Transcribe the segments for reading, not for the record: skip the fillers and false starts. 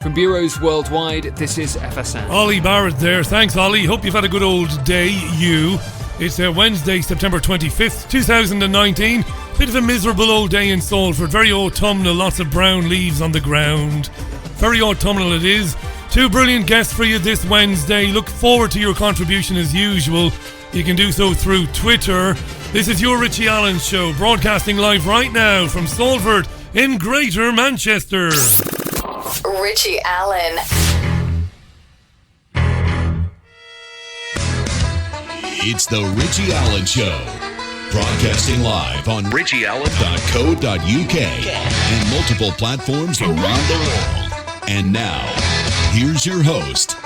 From bureaus worldwide, this is FSN. Ollie Barrett there. Thanks, Ollie. Hope you've had a good old day, you. It's Wednesday, September 25th, 2019. Bit of a miserable old day in Salford. Very autumnal, lots of brown leaves on the ground. Very autumnal it is. Two brilliant guests for you this Wednesday. Look forward to your contribution as usual. You can do so through Twitter. This is your Richie Allen Show, broadcasting live right now from Salford in Greater Manchester. Richie Allen. It's the Richie Allen Show, broadcasting live on richieallen.co.uk and multiple platforms around the world. And now, here's your host,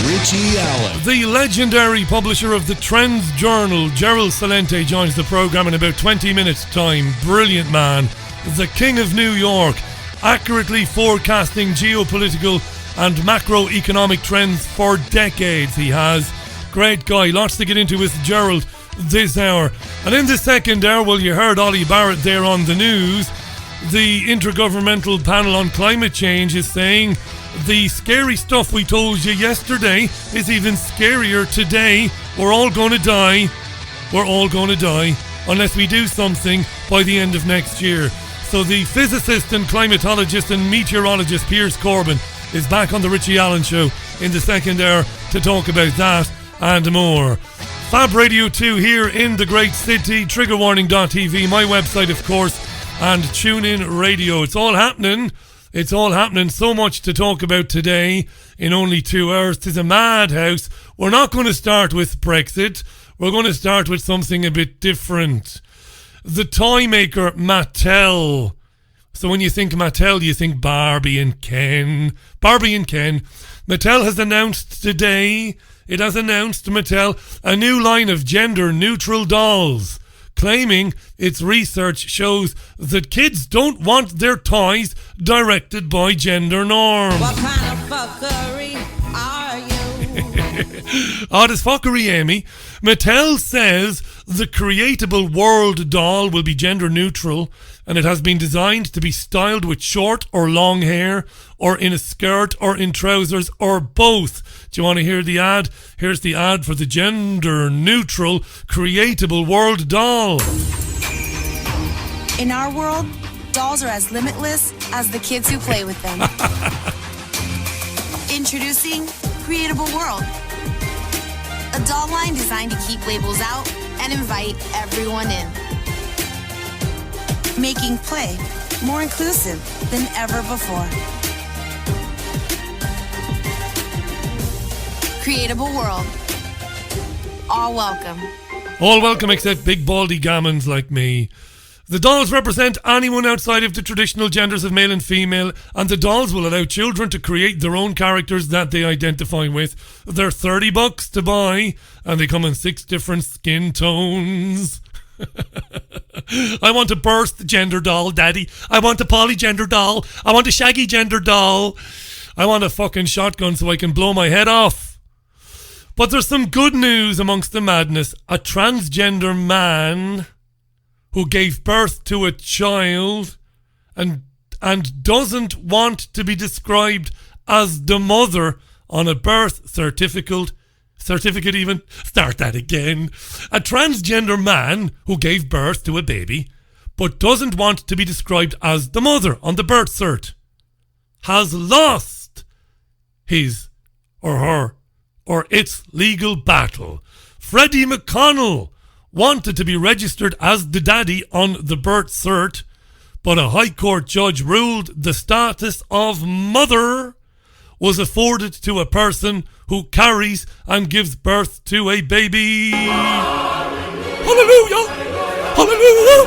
Richie Allen. The legendary publisher of the Trends Journal, Gerald Celente, joins the program in about 20 minutes' time. Brilliant man. The King of New York, accurately forecasting geopolitical and macroeconomic trends for decades he has. Great guy, lots to get into with Gerald this hour. And in the second hour, well, you heard Ollie Barrett there on the news. The Intergovernmental Panel on Climate Change is saying the scary stuff we told you yesterday is even scarier today. We're all going to die. We're all going to die unless we do something by the end of next year. So the physicist and climatologist and meteorologist Piers Corbyn is back on the Richie Allen Show in the second hour to talk about that and more. Fab Radio 2 here in the great city, triggerwarning.tv, my website of course, and TuneIn Radio. It's all happening. It's all happening. So much to talk about today in only 2 hours. 'Tis a madhouse. We're not going to start with Brexit. We're going to start with something a bit different. The toy maker Mattel. So when you think Mattel, you think Barbie and Ken. Barbie and Ken. Mattel has announced today, it has announced, Mattel, a new line of gender-neutral dolls, claiming its research shows that kids don't want their toys directed by gender norms. What kind of fuckery are you? Oh, this fuckery, Amy. Mattel says the creatable world doll will be gender neutral, and it has been designed to be styled with short or long hair, or in a skirt, or in trousers, or both. Do you want to hear the ad? Here's the ad for the gender neutral creatable world doll. In our world, dolls are as limitless as the kids who play with them. Introducing Creatable World, a doll line designed to keep labels out and invite everyone in, making play more inclusive than ever before. Creatable World. All welcome. All welcome except big baldy gammons like me. The dolls represent anyone outside of the traditional genders of male and female, and the dolls will allow children to create their own characters that they identify with. They're $30 to buy, and they come in 6 different skin tones. I want a burst gender doll, Daddy. I want a polygender doll. I want a shaggy gender doll. I want a fucking shotgun so I can blow my head off. But there's some good news amongst the madness. A transgender man who gave birth to a child and doesn't want to be described as the mother on a birth certificate even. Start that again. A transgender man who gave birth to a baby but doesn't want to be described as the mother on the birth cert has lost his or her or its legal battle. Freddie McConnell wanted to be registered as the daddy on the birth cert, but a High Court judge ruled the status of mother was afforded to a person who carries and gives birth to a baby. Hallelujah! Hallelujah!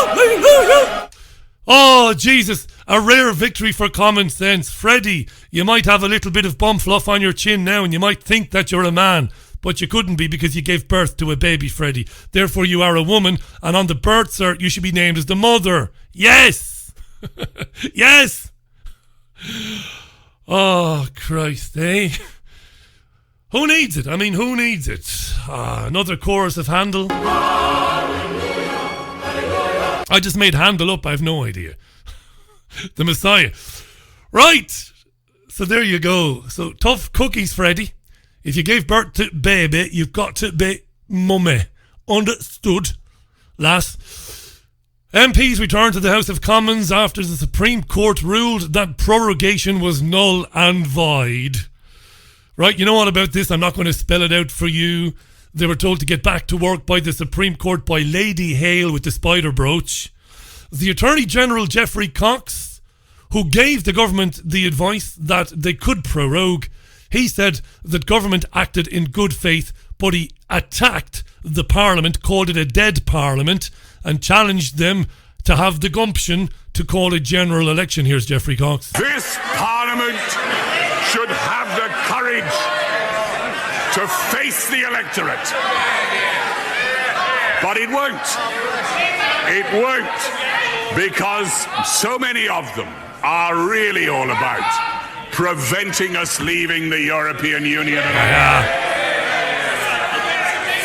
Hallelujah! Oh, Jesus, a rare victory for common sense. Freddie, you might have a little bit of bum fluff on your chin now and you might think that you're a man, but you couldn't be because you gave birth to a baby, Freddie. Therefore, you are a woman, and on the birth cert, you should be named as the mother. Yes! Yes! Oh, Christ, eh? Who needs it? I mean, who needs it? Another chorus of Handel. I just made Handel up, I have no idea. the Messiah. Right. So there you go. So tough cookies, Freddie. If you gave birth to baby, you've got to be mummy. Understood, lass. MPs returned to the House of Commons after the Supreme Court ruled that prorogation was null and void. Right, you know all about this. I'm not going to spell it out for you. They were told to get back to work by the Supreme Court by Lady Hale with the spider brooch. The Attorney General Geoffrey Cox, who gave the government the advice that they could prorogue, he said that government acted in good faith, but he attacked the Parliament, called it a dead Parliament, and challenged them to have the gumption to call a general election. Here's Geoffrey Cox. This Parliament should have the courage to face the electorate. But it won't. It won't, because so many of them are really all about preventing us leaving the European Union.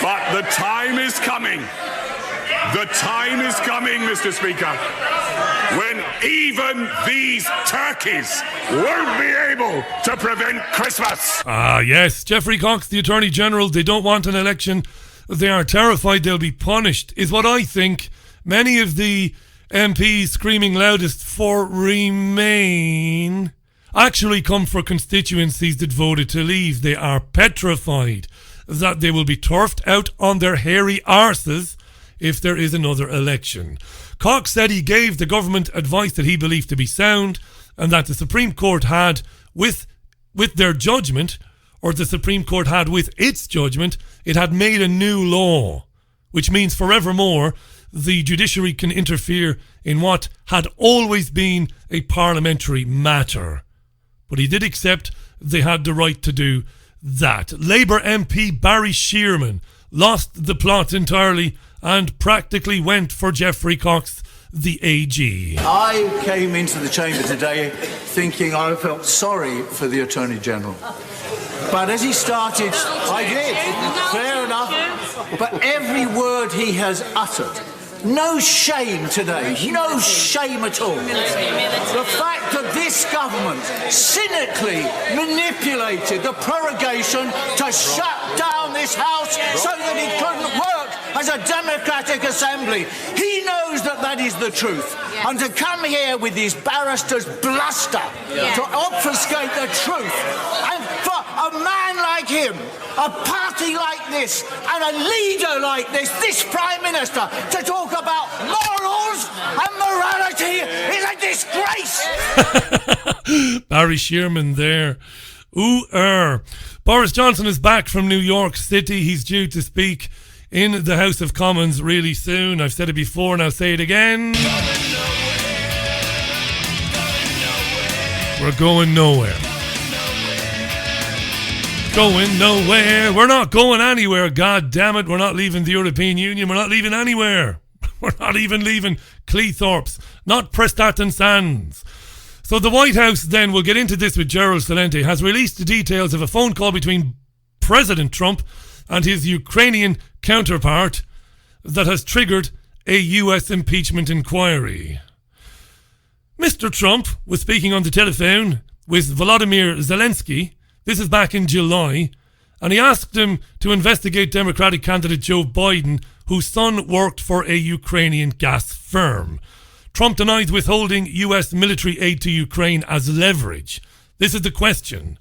But the time is coming. The time is coming, Mr. Speaker, when even these turkeys won't be able to prevent Christmas. Yes, Geoffrey Cox, the Attorney General, they don't want an election. They are terrified they'll be punished, is what I think. Many of the MPs screaming loudest for Remain actually come for constituencies that voted to leave. They are petrified that they will be turfed out on their hairy arses if there is another election. Cox said he gave the government advice that he believed to be sound, and that the Supreme Court had, with their judgment, or the Supreme Court had with its judgment, it had made a new law, which means forevermore the judiciary can interfere in what had always been a parliamentary matter. But he did accept they had the right to do that. Labour MP Barry Shearman lost the plot entirely and practically went for Geoffrey Cox, the AG. I came into the chamber today thinking I felt sorry for the Attorney General. But as he started, I did. Fair enough. But every word he has uttered, no shame today, no shame at all. The fact that this government cynically manipulated the prorogation to shut down this House so that it couldn't work as a democratic assembly. He knows that that is the truth. And to come here with his barrister's bluster to obfuscate the truth, and for a man like him, a party like this, and a leader like this Prime Minister, to talk about morals and morality is a disgrace. Barry Shearman there. Boris Johnson is back from New York City. He's due to speak in the House of Commons really soon. I've said it before and I'll say it again. We're going nowhere. Going nowhere. We're not going anywhere. God damn it. We're not leaving the European Union. We're not leaving anywhere. We're not even leaving Cleethorpes. Not Prestatyn Sands. So the White House then, we'll get into this with Gerald Celente, has released the details of a phone call between President Trump and his Ukrainian counterpart that has triggered a US impeachment inquiry. Mr. Trump was speaking on the telephone with Volodymyr Zelensky. This is back in July, and he asked him to investigate Democratic candidate Joe Biden, whose son worked for a Ukrainian gas firm. Trump denies withholding US military aid to Ukraine as leverage. This is the question.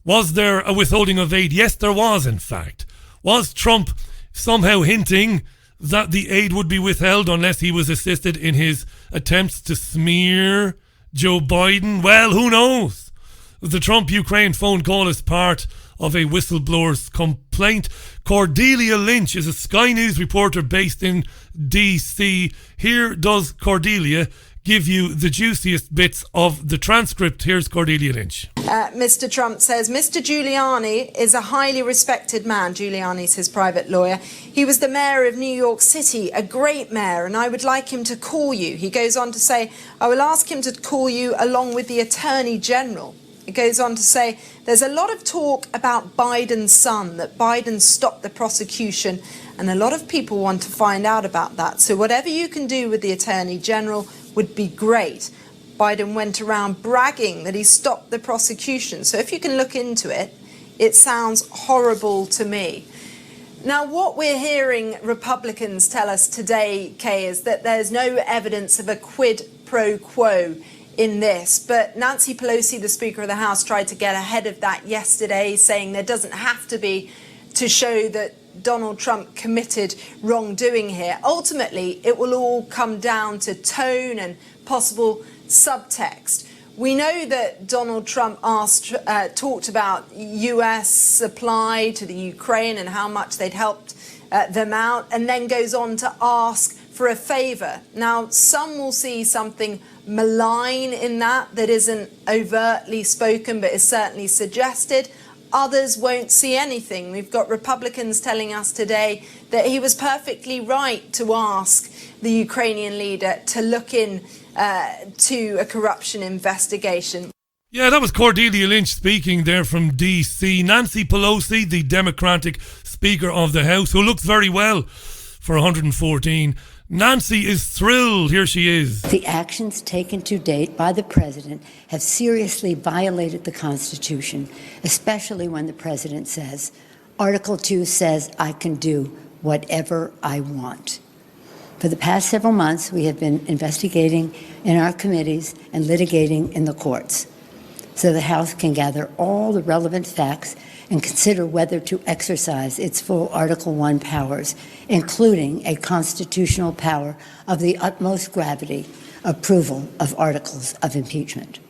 Was there a withholding of aid? Yes, there was, in fact. Was Trump somehow hinting that the aid would be withheld unless he was assisted in his attempts to smear Joe Biden? Well, who knows? The Trump-Ukraine phone call is part of a whistleblower's complaint. Cordelia Lynch is a Sky News reporter based in DC. Here does Cordelia give you the juiciest bits of the transcript. Here's Cordelia Lynch. Mr. Trump says, Mr. Giuliani is a highly respected man. Giuliani's his private lawyer. He was the mayor of New York City, a great mayor, and I would like him to call you. He goes on to say, I will ask him to call you along with the Attorney General. It goes on to say, there's a lot of talk about Biden's son, that Biden stopped the prosecution, and a lot of people want to find out about that. So whatever you can do with the Attorney General would be great. Biden went around bragging that he stopped the prosecution. So if you can look into it, it sounds horrible to me. Now, what we're hearing Republicans tell us today, Kay, is that there's no evidence of a quid pro quo in this. But Nancy Pelosi, the Speaker of the House, tried to get ahead of that yesterday, saying there doesn't have to be to show that Donald Trump committed wrongdoing here. Ultimately, it will all come down to tone and possible subtext. We know that Donald Trump talked about US supply to the Ukraine and how much they'd helped them out, and then goes on to ask for a favor. Now, some will see something malign in that isn't overtly spoken but is certainly suggested. Others won't see anything. We've got Republicans telling us today that he was perfectly right to ask the Ukrainian leader to look in to a corruption investigation. Yeah, that was Cordelia Lynch speaking there from DC. Nancy Pelosi, the Democratic Speaker of the House, who looks very well for 114. Nancy is thrilled. Here she is. The actions taken to date by the president have seriously violated the Constitution, especially when the president says, Article 2 says I can do whatever I want. For the past several months, we have been investigating in our committees and litigating in the courts, so the House can gather all the relevant facts and consider whether to exercise its full Article 1 powers, including a constitutional power of the utmost gravity, approval of articles of impeachment.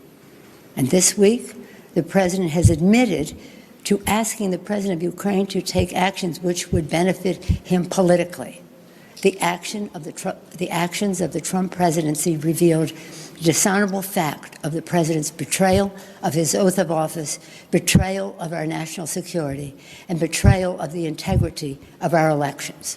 And this week, the president has admitted to asking the president of Ukraine to take actions which would benefit him politically. The actions of the Trump presidency revealed the dishonorable fact of the president's betrayal of his oath of office, betrayal of our national security, and betrayal of the integrity of our elections.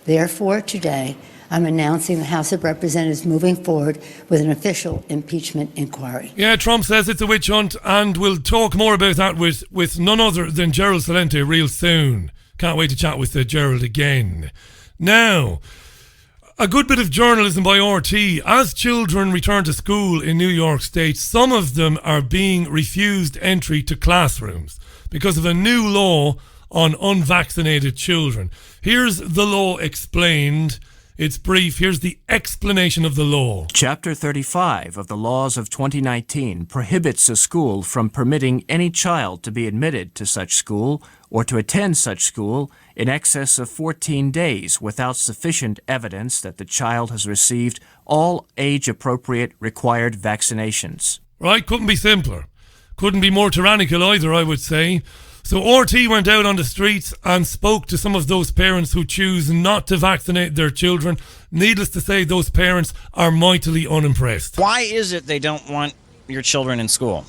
Therefore, today, I'm announcing the House of Representatives moving forward with an official impeachment inquiry. Yeah, Trump says it's a witch hunt, and we'll talk more about that with none other than Gerald Celente real soon. Can't wait to chat with Gerald again. Now, a good bit of journalism by RT. As children return to school in New York State, some of them are being refused entry to classrooms because of a new law on unvaccinated children. Here's the law explained. It's brief. Here's the explanation of the law. Chapter 35 of the laws of 2019 prohibits a school from permitting any child to be admitted to such school or to attend such school in excess of 14 days without sufficient evidence that the child has received all age-appropriate required vaccinations. Right, couldn't be simpler. Couldn't be more tyrannical either, I would say. So RT went out on the streets and spoke to some of those parents who choose not to vaccinate their children. Needless to say, those parents are mightily unimpressed. Why is it they don't want your children in school?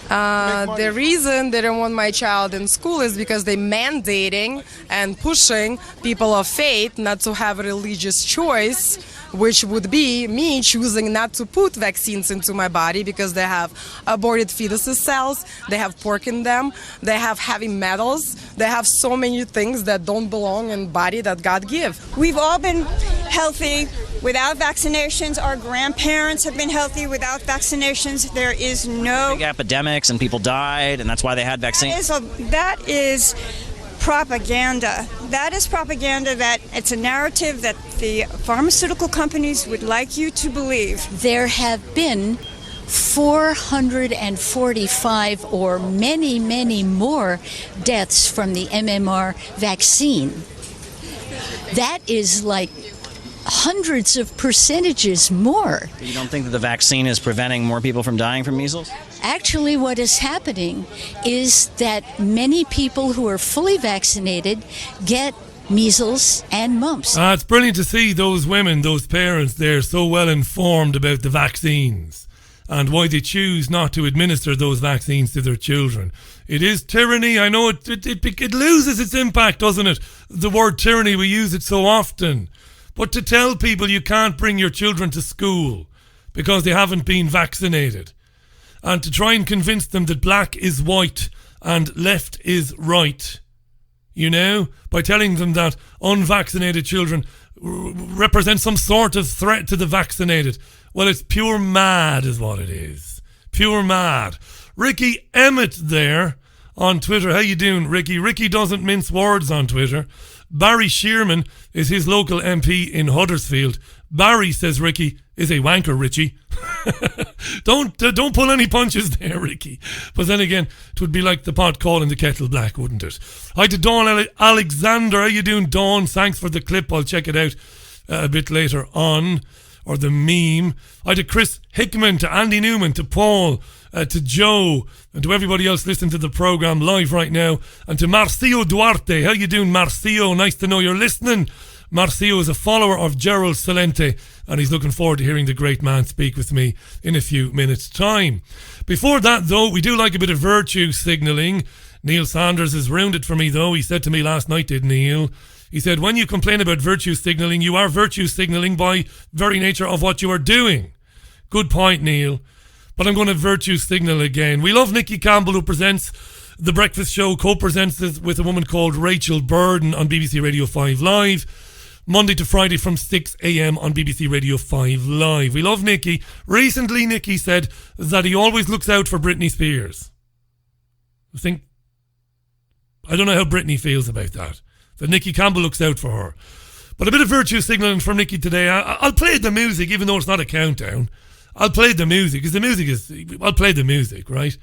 The reason they don't want my child in school is because they're mandating and pushing people of faith not to have a religious choice, which would be me choosing not to put vaccines into my body because they have aborted fetuses cells, they have pork in them, they have heavy metals, they have so many things that don't belong in body that God give. We've all been healthy without vaccinations. Our grandparents have been healthy without vaccinations. There is no... Big epidemics and people died, and that's why they had vaccines. That is propaganda. That is propaganda. That it's a narrative that the pharmaceutical companies would like you to believe. There have been 445 or many, many more deaths from the MMR vaccine. That is like hundreds of percentages more. You don't think that the vaccine is preventing more people from dying from measles? Actually, what is happening is that many people who are fully vaccinated get measles and mumps. It's brilliant to see those women, those parents, they're so well informed about the vaccines and why they choose not to administer those vaccines to their children. It is tyranny. I know it loses its impact, doesn't it? The word tyranny, we use it so often. But to tell people you can't bring your children to school because they haven't been vaccinated, and to try and convince them that black is white and left is right, you know, by telling them that unvaccinated children represent some sort of threat to the vaccinated. Well, it's pure mad is what it is. Pure mad. Ricky Emmett there on Twitter. How you doing, Ricky? Ricky doesn't mince words on Twitter. Barry Shearman is his local MP in Huddersfield. Barry, says Ricky, is a wanker, Richie. Don't pull any punches there, Ricky. But then again, it would be like the pot calling the kettle black, wouldn't it? Hi to Dawn Alexander. How you doing, Dawn? Thanks for the clip. I'll check it out a bit later on. Or the meme. Hi to Chris Hickman, to Andy Newman, to Paul, to Joe, and to everybody else listening to the programme live right now. And to Marcio Duarte. How you doing, Marcio? Nice to know you're listening. Marcio is a follower of Gerald Celente, and he's looking forward to hearing the great man speak with me in a few minutes' time. Before that, though, we do like a bit of virtue signalling. Neil Sanders has ruined it for me, though. He said to me last night, did Neil? He said, when you complain about virtue signalling, you are virtue signalling by very nature of what you are doing. Good point, Neil. But I'm going to virtue signal again. We love Nikki Campbell, who presents The Breakfast Show, co-presents it with a woman called Rachel Burden on BBC Radio 5 Live. Monday to Friday from 6 a.m. on BBC Radio 5 Live. We love Nikki. Recently, Nikki said that he always looks out for Britney Spears. I don't know how Britney feels about that. That Nikki Campbell looks out for her. But a bit of virtue signalling from Nikki today. I'll play the music, even though it's not a countdown. I'll play the music, because I'll play the music, right?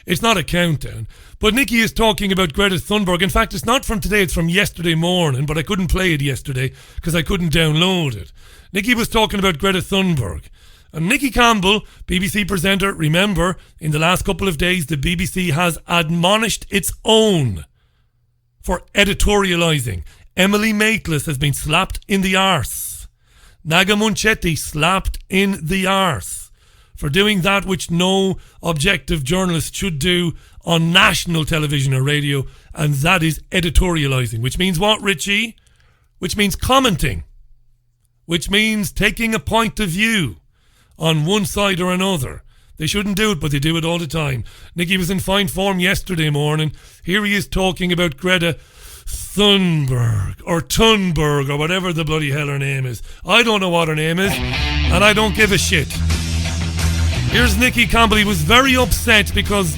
It's not a countdown. But Nikki is talking about Greta Thunberg. In fact, it's not from today, it's from yesterday morning, but I couldn't play it yesterday because I couldn't download it. Nikki was talking about Greta Thunberg. And Nikki Campbell, BBC presenter, remember, in the last couple of days, the BBC has admonished its own for editorialising. Emily Maitlis has been slapped in the arse. Naga Munchetti slapped in the arse for doing that which no objective journalist should do on national television or radio, and that is editorialising. Which means what, Richie? Which means commenting. Which means taking a point of view on one side or another. They shouldn't do it, but they do it all the time. Nikki was in fine form yesterday morning. Here he is talking about Greta Thunberg or whatever the bloody hell her name is. I don't know what her name is, and I don't give a shit. Here's Nikki Campbell. He was very upset because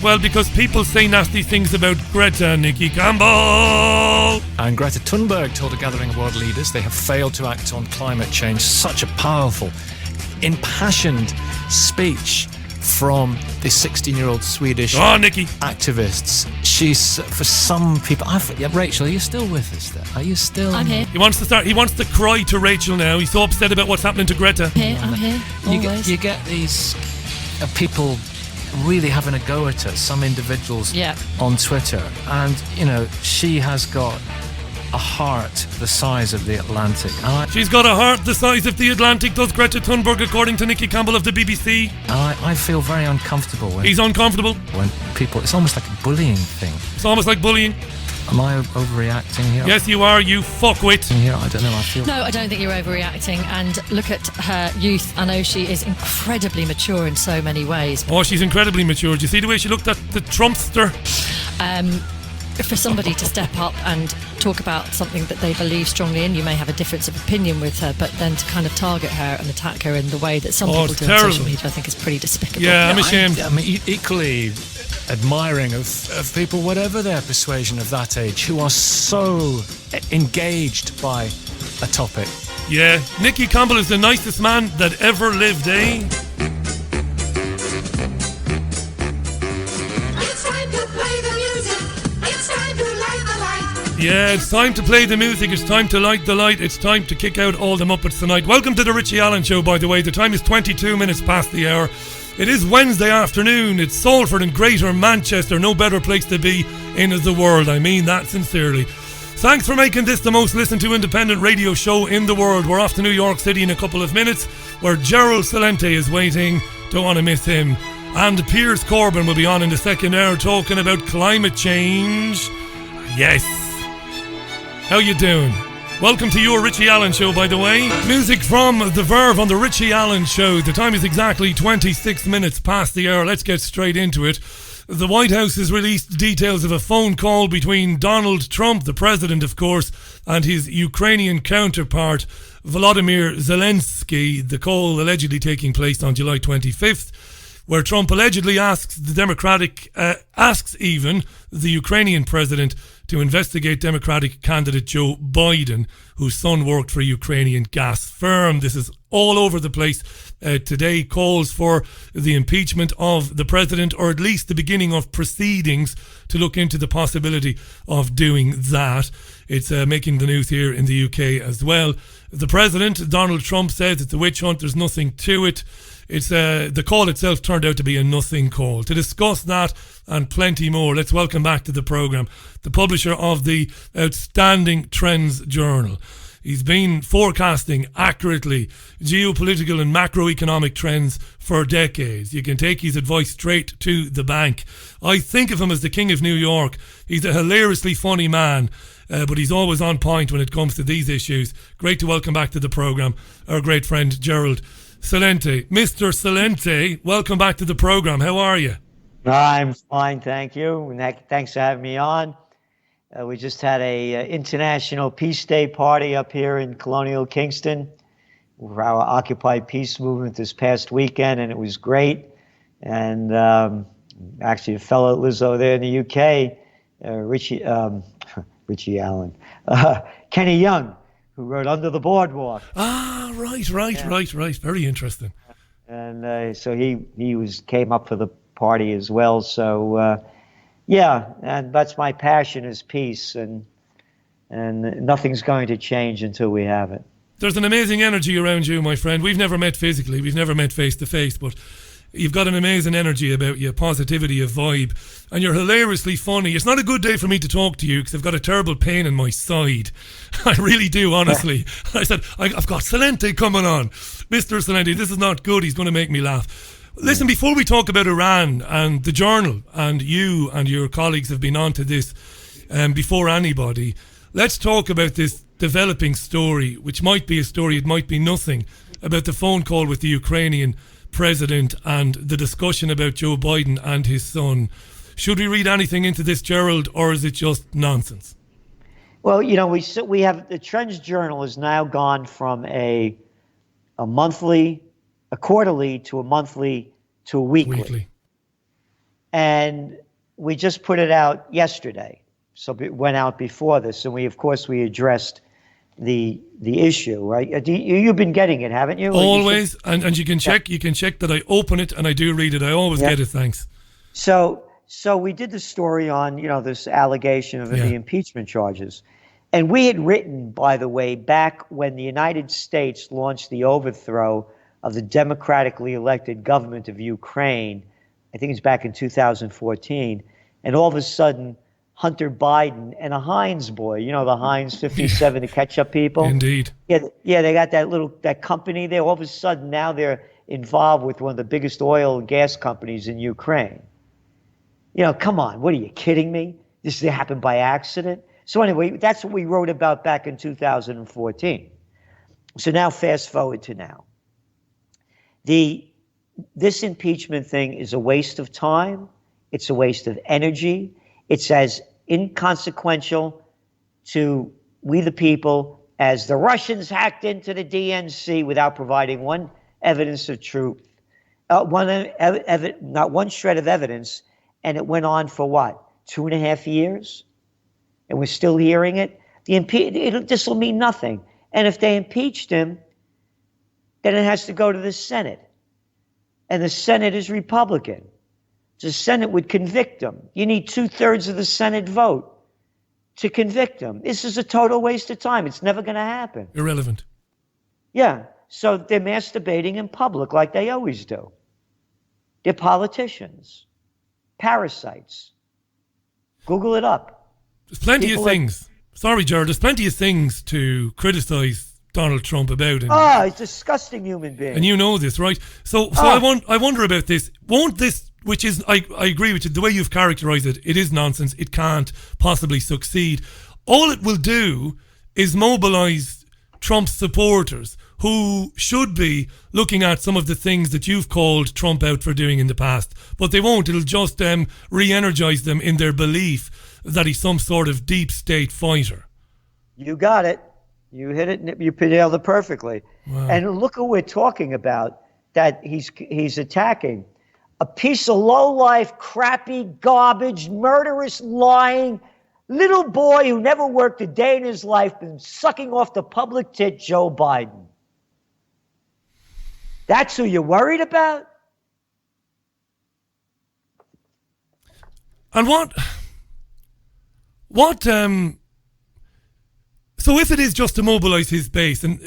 people say nasty things about Greta, Nikki Campbell. And Greta Thunberg told a gathering of world leaders they have failed to act on climate change. Such a powerful, impassioned speech from the 16-year-old Swedish activists. She's, for some people... Rachel, are you still with us there? Are you still... I'm here. He wants to cry to Rachel now. He's so upset about what's happening to Greta. I'm here. Always. You get these people really having a go at her, some individuals on Twitter. And, she has got a heart the size of the Atlantic. She's got a heart the size of the Atlantic, does Greta Thunberg, according to Nikki Campbell of the BBC. I feel very uncomfortable when... He's uncomfortable? When people... It's almost like a bullying thing. It's almost like bullying? Am I overreacting here? Yes, you are, you fuckwit. Here, I don't know, I feel... No, I don't think you're overreacting. And look at her youth. I know she is incredibly mature in so many ways. Oh, she's incredibly mature. Do you see the way she looked at the Trumpster? For somebody to step up and talk about something that they believe strongly in, you may have a difference of opinion with her, but then to kind of target her and attack her in the way that some people do on social media, I think is pretty despicable. Yeah, I'm ashamed. I'm equally admiring of people, whatever their persuasion of that age, who are so engaged by a topic. Yeah, Nikki Campbell is the nicest man that ever lived, eh? Yeah, it's time to play the music, it's time to light the light, it's time to kick out all the Muppets tonight. Welcome to the Richie Allen Show, by the way. The time is 22 minutes past the hour. It is Wednesday afternoon. It's Salford and Greater Manchester. No better place to be in the world. I mean that sincerely. Thanks for making this the most listened to independent radio show in the world. We're off to New York City in a couple of minutes, where Gerald Celente is waiting. Don't want to miss him. And Piers Corbyn will be on in the second hour talking about climate change. Yes. How you doing? Welcome to your Richie Allen Show, by the way. Music from The Verve on the Richie Allen Show. The time is exactly 26 minutes past the hour. Let's get straight into it. The White House has released details of a phone call between Donald Trump, the president, of course, and his Ukrainian counterpart, Volodymyr Zelensky, the call allegedly taking place on July 25th, where Trump allegedly asks even the Ukrainian president to investigate Democratic candidate Joe Biden, whose son worked for a Ukrainian gas firm. This is all over the place today. Calls for the impeachment of the president, or at least the beginning of proceedings to look into the possibility of doing that. It's making the news here in the UK as well. The president, Donald Trump, says it's a witch hunt. There's nothing to it. It's the call itself turned out to be a nothing call. To discuss that and plenty more, let's welcome back to the programme the publisher of the outstanding Trends Journal. He's been forecasting accurately geopolitical and macroeconomic trends for decades. You can take his advice straight to the bank. I think of him as the King of New York. He's a hilariously funny man, but he's always on point when it comes to these issues. Great to welcome back to the programme our great friend Gerald Celente. Mr. Celente, welcome back to the programme. How are you? I'm fine, thank you. Thanks for having me on. We just had a International Peace Day party up here in Colonial Kingston for our Occupy Peace movement this past weekend, and it was great. And actually, a fellow that lives over there in the UK, Richie Allen, Kenny Young, who wrote Under the Boardwalk. Ah, right. Very interesting. And so he came up for the party as well. So yeah, and that's my passion is peace, and nothing's going to change until we have it. There's an amazing energy around you, my friend. We've never met physically, we've never met face to face, but you've got an amazing energy about you, positivity, a vibe, and you're hilariously funny. It's not a good day for me to talk to you because I've got a terrible pain in my side. I really do, honestly. I said, I've got Celente coming on. Mr. Celente, this is not good. He's going to make me laugh. Listen, before we talk about Iran and the journal, and you and your colleagues have been on to this before anybody, let's talk about this developing story, which might be a story, it might be nothing, about the phone call with the Ukrainian president and the discussion about Joe Biden and his son. Should we read anything into this, Gerald, or is it just nonsense? Well, you know, we have the Trends Journal has now gone from a quarterly to a monthly to a weekly. And we just put it out yesterday. So it went out before this, and we addressed the issue, right? You've been getting it, haven't you? Always, and you can check that I open it and I do read it. I always get it, thanks. So we did the story on, this allegation of the impeachment charges. And we had written, by the way, back when the United States launched the overthrow of the democratically elected government of Ukraine, I think it's back in 2014, and all of a sudden, Hunter Biden and a Heinz boy, the Heinz 57, the ketchup people. Indeed. Yeah, they got that company there. All of a sudden, now they're involved with one of the biggest oil and gas companies in Ukraine. Come on, what are you kidding me? This happened by accident? So anyway, that's what we wrote about back in 2014. So now fast forward to now. This impeachment thing is a waste of time. It's a waste of energy. It's as inconsequential to we the people as the Russians hacked into the DNC without providing one evidence of truth, not one shred of evidence, and it went on for what, 2.5 years? And we're still hearing it? This will mean nothing. And if they impeached him, then it has to go to the Senate. And the Senate is Republican. The Senate would convict him. You need 2/3 of the Senate vote to convict him. This is a total waste of time. It's never going to happen. Irrelevant. Yeah. So they're masturbating in public like they always do. They're politicians. Parasites. Google it up. There's plenty of things. Sorry, Gerald. There's plenty of things to criticize Donald Trump about. He's a disgusting human being. And you know this, right? So I wonder about this. Won't this, which is, I agree with you, the way you've characterized it, it is nonsense. It can't possibly succeed. All it will do is mobilize Trump's supporters who should be looking at some of the things that you've called Trump out for doing in the past. But they won't. It'll just re-energize them in their belief that he's some sort of deep state fighter. You got it. You hit it. You nailed it perfectly. Wow. And look who we're talking about that he's attacking. A piece of low-life, crappy, garbage, murderous, lying little boy who never worked a day in his life, been sucking off the public tit, Joe Biden. That's who you're worried about? And so if it is just to mobilise his base, and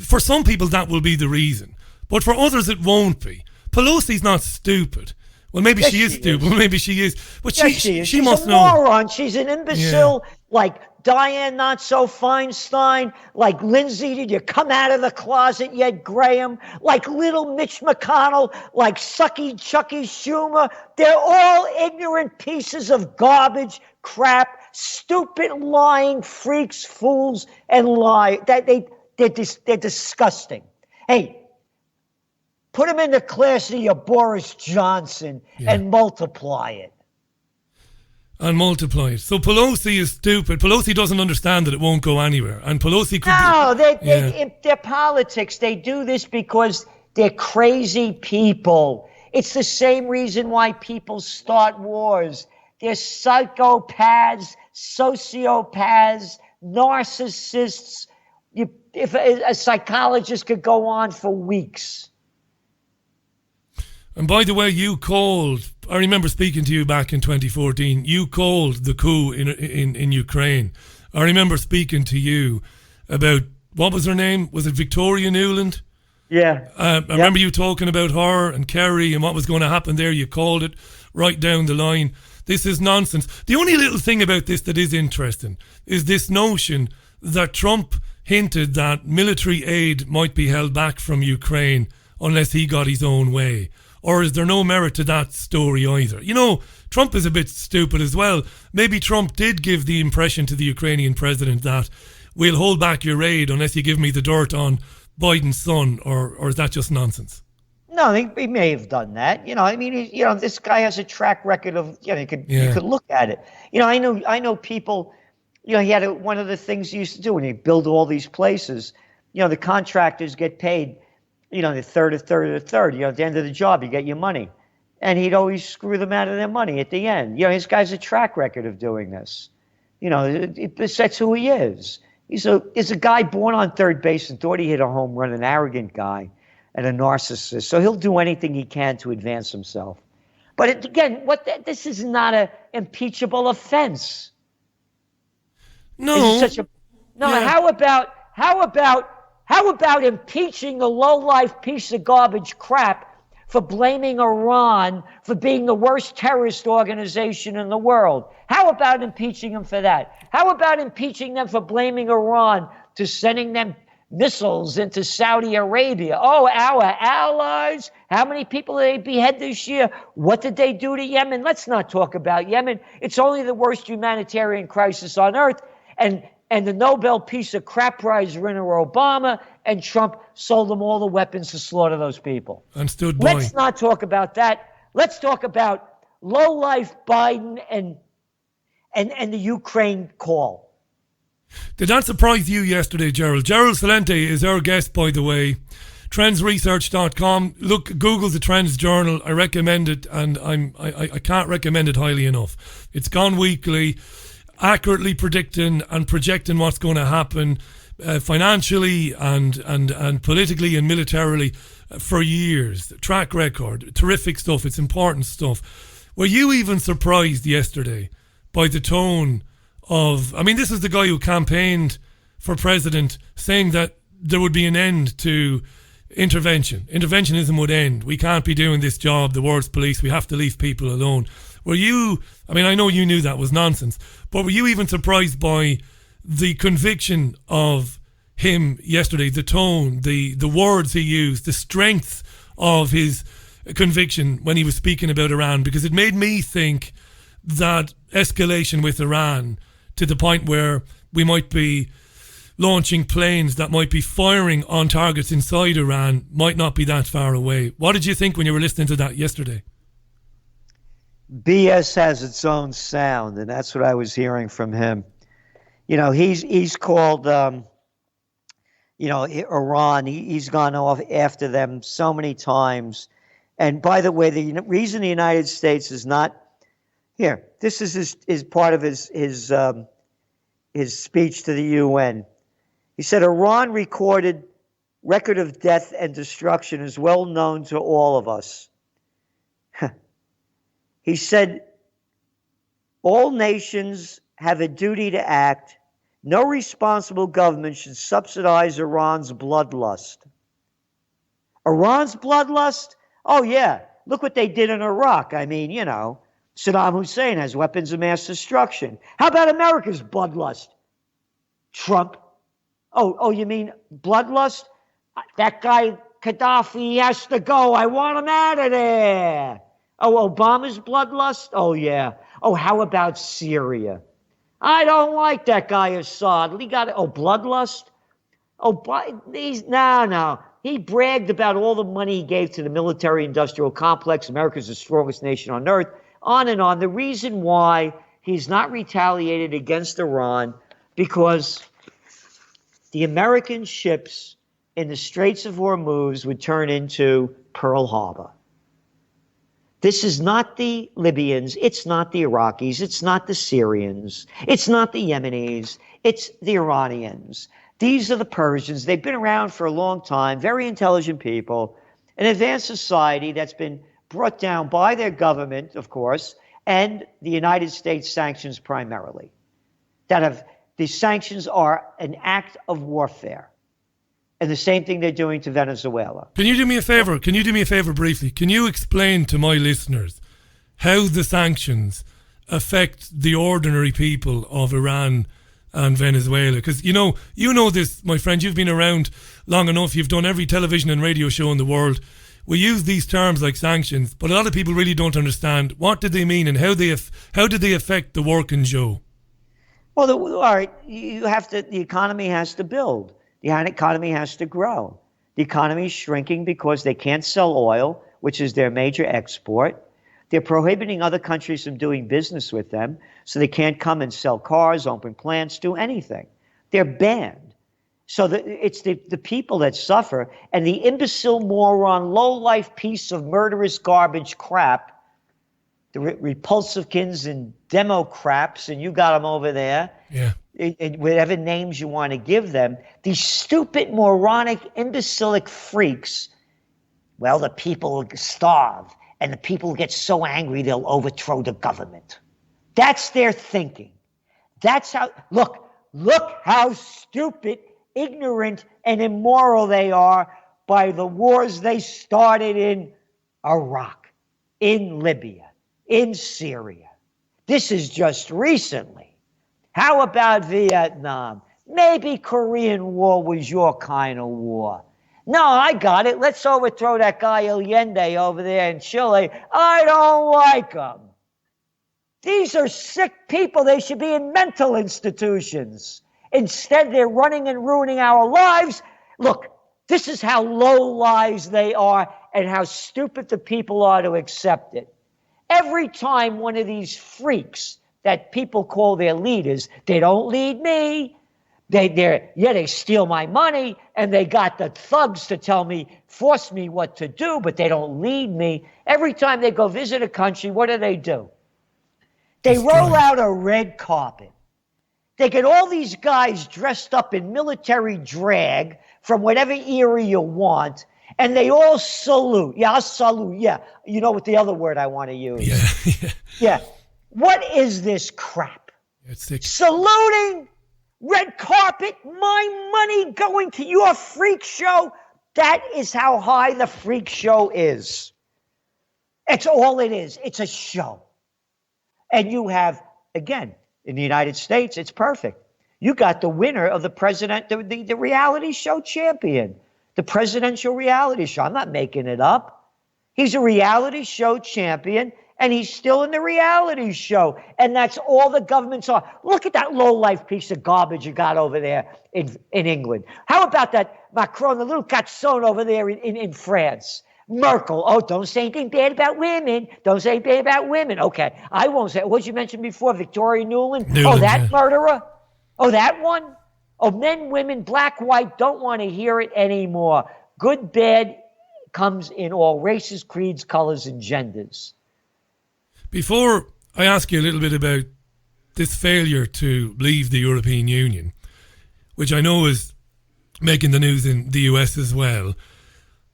for some people that will be the reason, but for others it won't be. Pelosi's not stupid. Well, maybe she is stupid. Well, maybe she is. But she must She's a know. moron. She's an imbecile, like Diane Not So Feinstein, like Lindsay, did you come out of the closet yet, Graham? Like little Mitch McConnell, like Sucky Chucky Schumer. They're all ignorant pieces of garbage, crap, stupid, lying freaks, fools, and lie. They're disgusting. Hey, put them in the class of your Boris Johnson and multiply it. And multiply it. So Pelosi is stupid. Pelosi doesn't understand that it won't go anywhere. And Pelosi could... No, they're politics. They do this because they're crazy people. It's the same reason why people start wars. They're psychopaths, sociopaths, narcissists. If a psychologist could go on for weeks. And by the way, I remember speaking to you back in 2014, you called the coup in Ukraine. I remember speaking to you about, what was her name? Was it Victoria Nuland? Yeah. I remember you talking about her and Kerry and what was going to happen there. You called it right down the line. This is nonsense. The only little thing about this that is interesting is this notion that Trump hinted that military aid might be held back from Ukraine unless he got his own way. Or is there no merit to that story either? You know, Trump is a bit stupid as well. Maybe Trump did give the impression to the Ukrainian president that we'll hold back your aid unless you give me the dirt on Biden's son, or is that just nonsense? No, he may have done that. You know, I mean, this guy has a track record of, you could look at it. You know, I know people, he had one of the things he used to do when he build all these places, the contractors get paid, the third. At the end of the job, you get your money. And he'd always screw them out of their money at the end. This guy's a track record of doing this. That's who he is. He's a guy born on third base and thought he hit a home run, an arrogant guy and a narcissist. So he'll do anything he can to advance himself. But again, this is not an impeachable offense. No. How about impeaching a low-life piece of garbage crap for blaming Iran for being the worst terrorist organization in the world? How about impeaching them for that? How about impeaching them for blaming Iran to sending them missiles into Saudi Arabia? Oh, our allies. How many people did they behead this year? What did they do to Yemen? Let's not talk about Yemen. It's only the worst humanitarian crisis on earth. And the Nobel Peace of Crap Prize winner Obama and Trump sold them all the weapons to slaughter those people. And stood by. Let's not talk about that. Let's talk about low-life Biden and the Ukraine call. Did that surprise you yesterday, Gerald? Gerald Celente is our guest, by the way. Trendsresearch.com. Look, Google the Trends Journal. I recommend it, and I can't recommend it highly enough. It's gone weekly, accurately predicting and projecting what's going to happen financially and politically and militarily for years. Track record, terrific stuff. It's important stuff. Were you even surprised yesterday by the tone of, this is the guy who campaigned for president saying that there would be an end to intervention. Interventionism would end. We can't be doing this job, the world's police. We have to leave people alone. Were you, I know you knew that was nonsense, but were you even surprised by the conviction of him yesterday, the tone, the words he used, the strength of his conviction when he was speaking about Iran? Because it made me think that escalation with Iran to the point where we might be launching planes that might be firing on targets inside Iran might not be that far away. What did you think when you were listening to that yesterday? BS has its own sound, and that's what I was hearing from him. He's called Iran, he's gone off after them so many times. And by the way, the reason the United States is not here, this is his part of his speech to the UN. He said, Iran record of death and destruction is well known to all of us. He said, all nations have a duty to act. No responsible government should subsidize Iran's bloodlust. Iran's bloodlust? Oh, yeah. Look what they did in Iraq. I mean, Saddam Hussein has weapons of mass destruction. How about America's bloodlust? Trump. Oh, you mean bloodlust? That guy, Gaddafi, has to go. I want him out of there. Oh, Obama's bloodlust? Oh, yeah. Oh, how about Syria? I don't like that guy Assad. He got bloodlust? No. He bragged about all the money he gave to the military-industrial complex. America's the strongest nation on earth. On and on. The reason why he's not retaliated against Iran, because the American ships in the Straits of Hormuz would turn into Pearl Harbor. This is not the Libyans, it's not the Iraqis, it's not the Syrians, it's not the Yemenis, it's the Iranians. These are the Persians. They've been around for a long time, very intelligent people, an advanced society that's been brought down by their government, of course, and the United States sanctions primarily. The sanctions are an act of warfare. And the same thing they're doing to Venezuela. Can you do me a favor? Briefly? Can you explain to my listeners how the sanctions affect the ordinary people of Iran and Venezuela? Because you know this, my friend. You've been around long enough. You've done every television and radio show in the world. We use these terms like sanctions, but a lot of people really don't understand what did they mean and how did they affect the working Joe? Well, all right. The economy has to build. The economy has to grow. The economy is shrinking because they can't sell oil, which is their major export. They're prohibiting other countries from doing business with them, so they can't come and sell cars, open plants, do anything. They're banned. So it's the people that suffer, and the imbecile, moron, low-life piece of murderous garbage crap, the Repulsivkins and Democrats, and you got them over there. Yeah. Whatever names you want to give them, these stupid, moronic, imbecilic freaks, well, the people will starve, and the people get so angry they'll overthrow the government. That's their thinking. That's how, look how stupid, ignorant, and immoral they are by the wars they started in Iraq, in Libya, in Syria. This is just recently. How about Vietnam? Maybe Korean War was your kind of war. No, I got it. Let's overthrow that guy Allende over there in Chile. I don't like him. These are sick people. They should be in mental institutions. Instead, they're running and ruining our lives. Look, this is how low lives they are and how stupid the people are to accept it. Every time one of these freaks that people call their leaders, they don't lead me. They steal my money, and they got the thugs to force me what to do, but they don't lead me. Every time they go visit a country, what do? They roll out a red carpet. They get all these guys dressed up in military drag from whatever era you want, and they all salute. Yeah, I'll salute. Yeah, you know what the other word I want to use. Yeah. What is this crap? Saluting, red carpet, my money going to your freak show. That is how high the freak show is. It's all it is. It's a show. And you have, again, in the United States, it's perfect. You got the winner of the the reality show champion, the presidential reality show. I'm not making it up. He's a reality show champion, and he's still in the reality show. And that's all the governments are. Look at that low-life piece of garbage you got over there in England. How about that Macron, the little catzone over there in France? Merkel. Oh, don't say anything bad about women. Don't say anything bad about women. Okay, I won't say. What did you mention before? Victoria Nuland? Oh, that murderer? Oh, that one? Oh, men, women, black, white, don't want to hear it anymore. Good, bad comes in all races, creeds, colors, and genders. Before I ask you a little bit about this failure to leave the European Union, which I know is making the news in the US as well,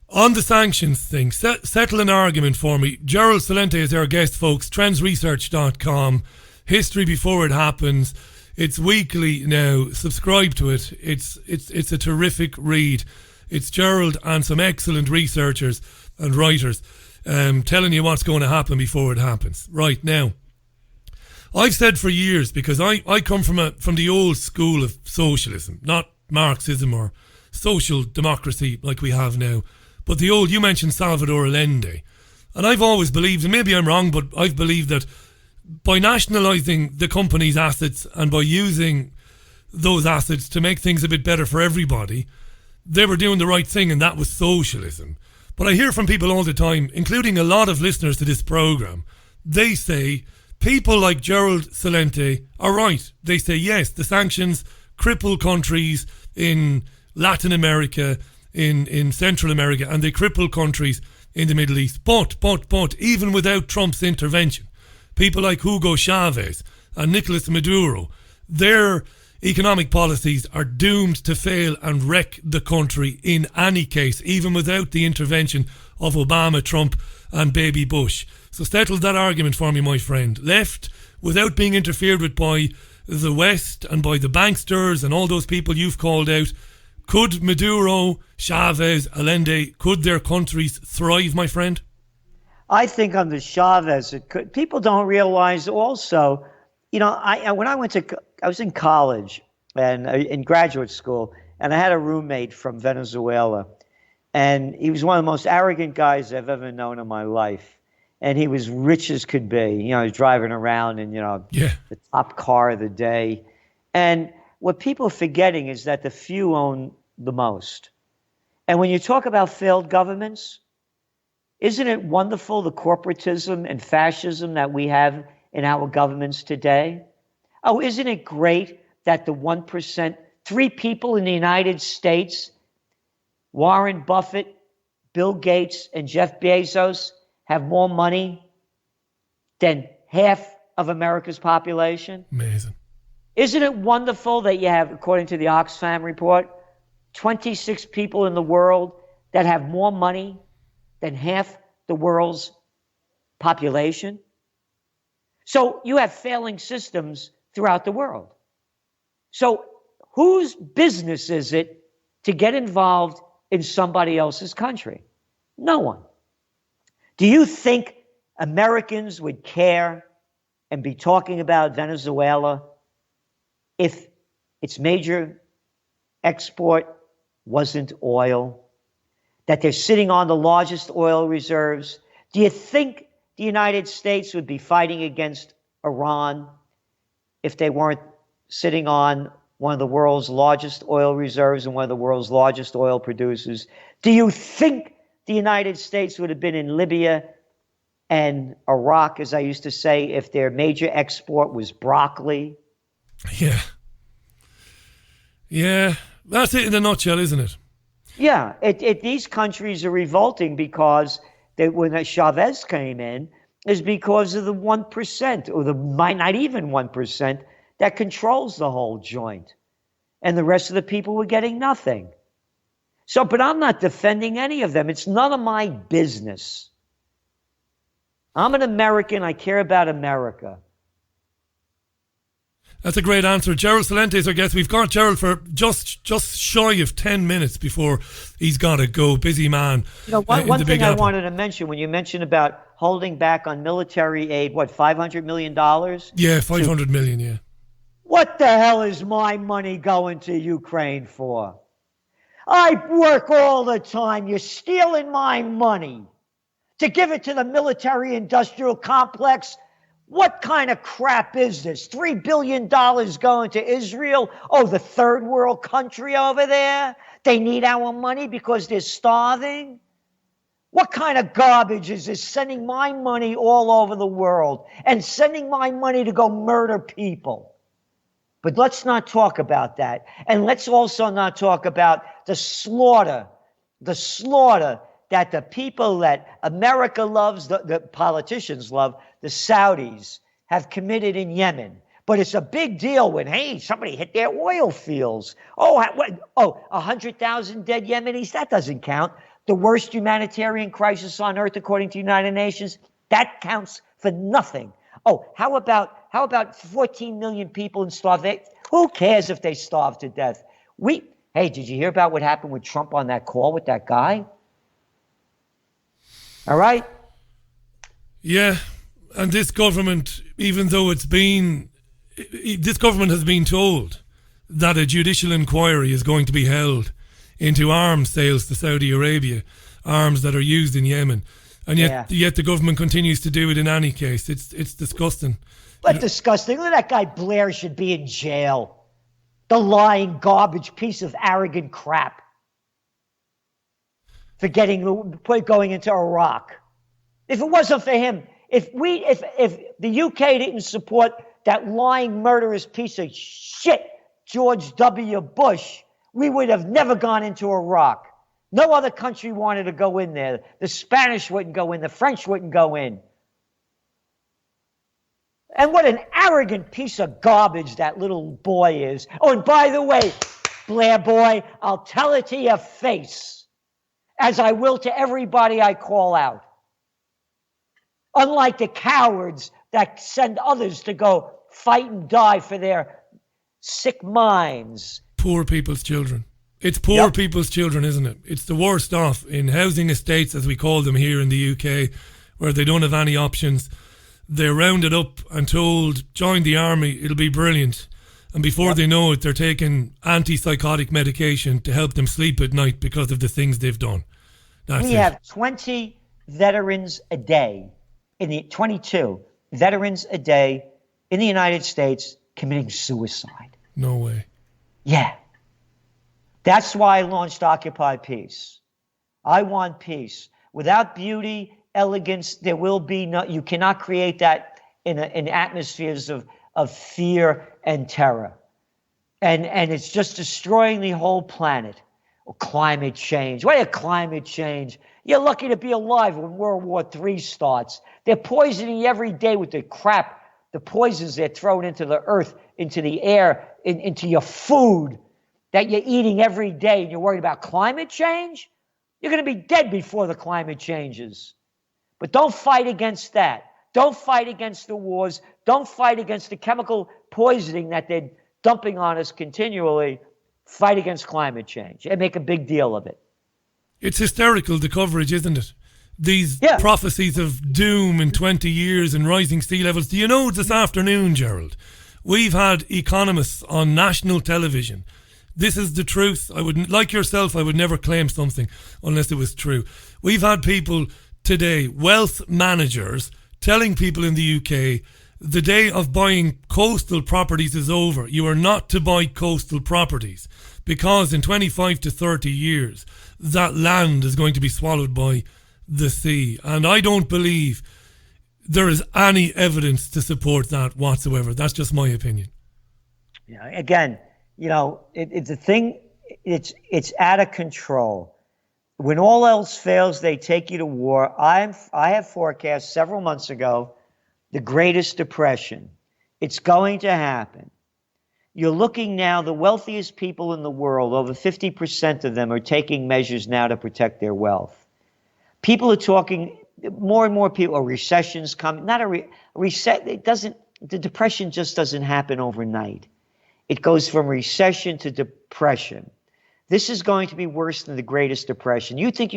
on the sanctions thing, settle an argument for me. Gerald Celente is our guest, folks. Trendsresearch.com. History before it happens. It's weekly now. Subscribe to it. It's a terrific read. It's Gerald and some excellent researchers and writers telling you what's going to happen before it happens. Right now, I've said for years, because I come from the old school of socialism, not Marxism or social democracy like we have now, but the old, you mentioned Salvador Allende. And I've always believed, and maybe I'm wrong, but I've believed that by nationalising the company's assets and by using those assets to make things a bit better for everybody, they were doing the right thing, and that was socialism. But I hear from people all the time, including a lot of listeners to this programme, they say people like Gerald Celente are right. They say, yes, the sanctions cripple countries in Latin America, in Central America, and they cripple countries in the Middle East. But, even without Trump's intervention, people like Hugo Chavez and Nicolas Maduro, their economic policies are doomed to fail and wreck the country in any case, even without the intervention of Obama, Trump and baby Bush. So settle that argument for me, my friend. Left, without being interfered with by the West and by the banksters and all those people you've called out, could Maduro, Chavez, Allende, could their countries thrive, my friend? I think under Chavez it could. People don't realize also, when I was in college and in graduate school, and I had a roommate from Venezuela, and he was one of the most arrogant guys I've ever known in my life. And he was rich as could be. He was driving around in, the top car of the day. And what people are forgetting is that the few own the most. And when you talk about failed governments, isn't it wonderful, the corporatism and fascism that we have in our governments today? Oh, isn't it great that the 1%, 3 people in the United States, Warren Buffett, Bill Gates, and Jeff Bezos, have more money than half of America's population? Amazing. Isn't it wonderful that you have, according to the Oxfam report, 26 people in the world that have more money than half the world's population? So you have failing systems throughout the world. So whose business is it to get involved in somebody else's country? No one. Do you think Americans would care and be talking about Venezuela if its major export wasn't oil? That they're sitting on the largest oil reserves? Do you think the United States would be fighting against Iran if they weren't sitting on one of the world's largest oil reserves and one of the world's largest oil producers? Do you think the United States would have been in Libya and Iraq, as I used to say, if their major export was broccoli? Yeah, that's it in a nutshell, isn't it? Yeah, these countries are revolting because when Chavez came in, is because of the 1%, or not even 1%, that controls the whole joint. And the rest of the people were getting nothing. So, but I'm not defending any of them. It's none of my business. I'm an American. I care about America. That's a great answer. Gerald Celente is our guest. We've got Gerald for just shy of 10 minutes before he's got to go. Busy man. One thing I wanted to mention, when you mentioned about holding back on military aid, $500 million? Yeah, 500 million, yeah. What the hell is my money going to Ukraine for? I work all the time. You're stealing my money to give it to the military-industrial complex. What kind of crap is this? $3 billion going to Israel? Oh, the third world country over there? They need our money because they're starving? What kind of garbage is this, sending my money all over the world and sending my money to go murder people? But let's not talk about that. And let's also not talk about the slaughter that the people that America loves, the politicians love, the Saudis, have committed in Yemen. But it's a big deal when, hey, somebody hit their oil fields. 100,000 dead Yemenis? That doesn't count. The worst humanitarian crisis on earth, according to the United Nations, that counts for nothing. Oh, how about 14 million people in starvation? Who cares if they starve to death? Hey, did you hear about what happened with Trump on that call with that guy? All right? Yeah, and this government, even though this government has been told that a judicial inquiry is going to be held into arms sales to Saudi Arabia, arms that are used in Yemen. And yet the government continues to do it in any case. It's disgusting. But disgusting. Look at that guy Blair should be in jail. The lying garbage piece of arrogant crap. For going into Iraq. If it wasn't for him, if the UK didn't support that lying murderous piece of shit, George W. Bush, we would have never gone into Iraq. No other country wanted to go in there. The Spanish wouldn't go in. The French wouldn't go in. And what an arrogant piece of garbage that little boy is. Oh, and by the way, Blair boy, I'll tell it to your face, as I will to everybody I call out. Unlike the cowards that send others to go fight and die for their sick minds. Poor people's children. It's poor people's children, isn't it? It's the worst off in housing estates, as we call them here in the UK, where they don't have any options. They're rounded up and told, join the army, it'll be brilliant. And before they know it, they're taking antipsychotic medication to help them sleep at night because of the things they've done. We have 20 veterans a day, 22 veterans a day in the United States committing suicide. No way. Yeah. That's why I launched Occupy Peace. I want peace. Without beauty, elegance, there will be no, you cannot create that in atmospheres of fear and terror. And it's just destroying the whole planet. Or climate change. What is climate change? You're lucky to be alive when World War III starts. They're poisoning you every day with the crap, the poisons they're throwing into the earth, into the air, into your food that you're eating every day, and you're worried about climate change? You're going to be dead before the climate changes. But don't fight against that. Don't fight against the wars. Don't fight against the chemical poisoning that they're dumping on us continually. Fight against climate change and make a big deal of it. It's hysterical, the coverage, isn't it? These prophecies of doom in 20 years and rising sea levels. Do you know this afternoon, Gerald, we've had economists on national television. This is the truth. Like yourself, I would never claim something unless it was true. We've had people today, wealth managers, telling people in the UK, the day of buying coastal properties is over. You are not to buy coastal properties because in 25 to 30 years, that land is going to be swallowed by the sea. And I don't believe there is any evidence to support that whatsoever. That's just my opinion. Yeah, again, it's a thing, it's out of control. When all else fails, they take you to war. I have forecast several months ago the greatest depression. It's going to happen. You're looking now, the wealthiest people in the world, over 50% of them are taking measures now to protect their wealth. People are talking, more and more people, recessions coming. Not a reset. The depression just doesn't happen overnight. It goes from recession to depression. This is going to be worse than the greatest depression. You think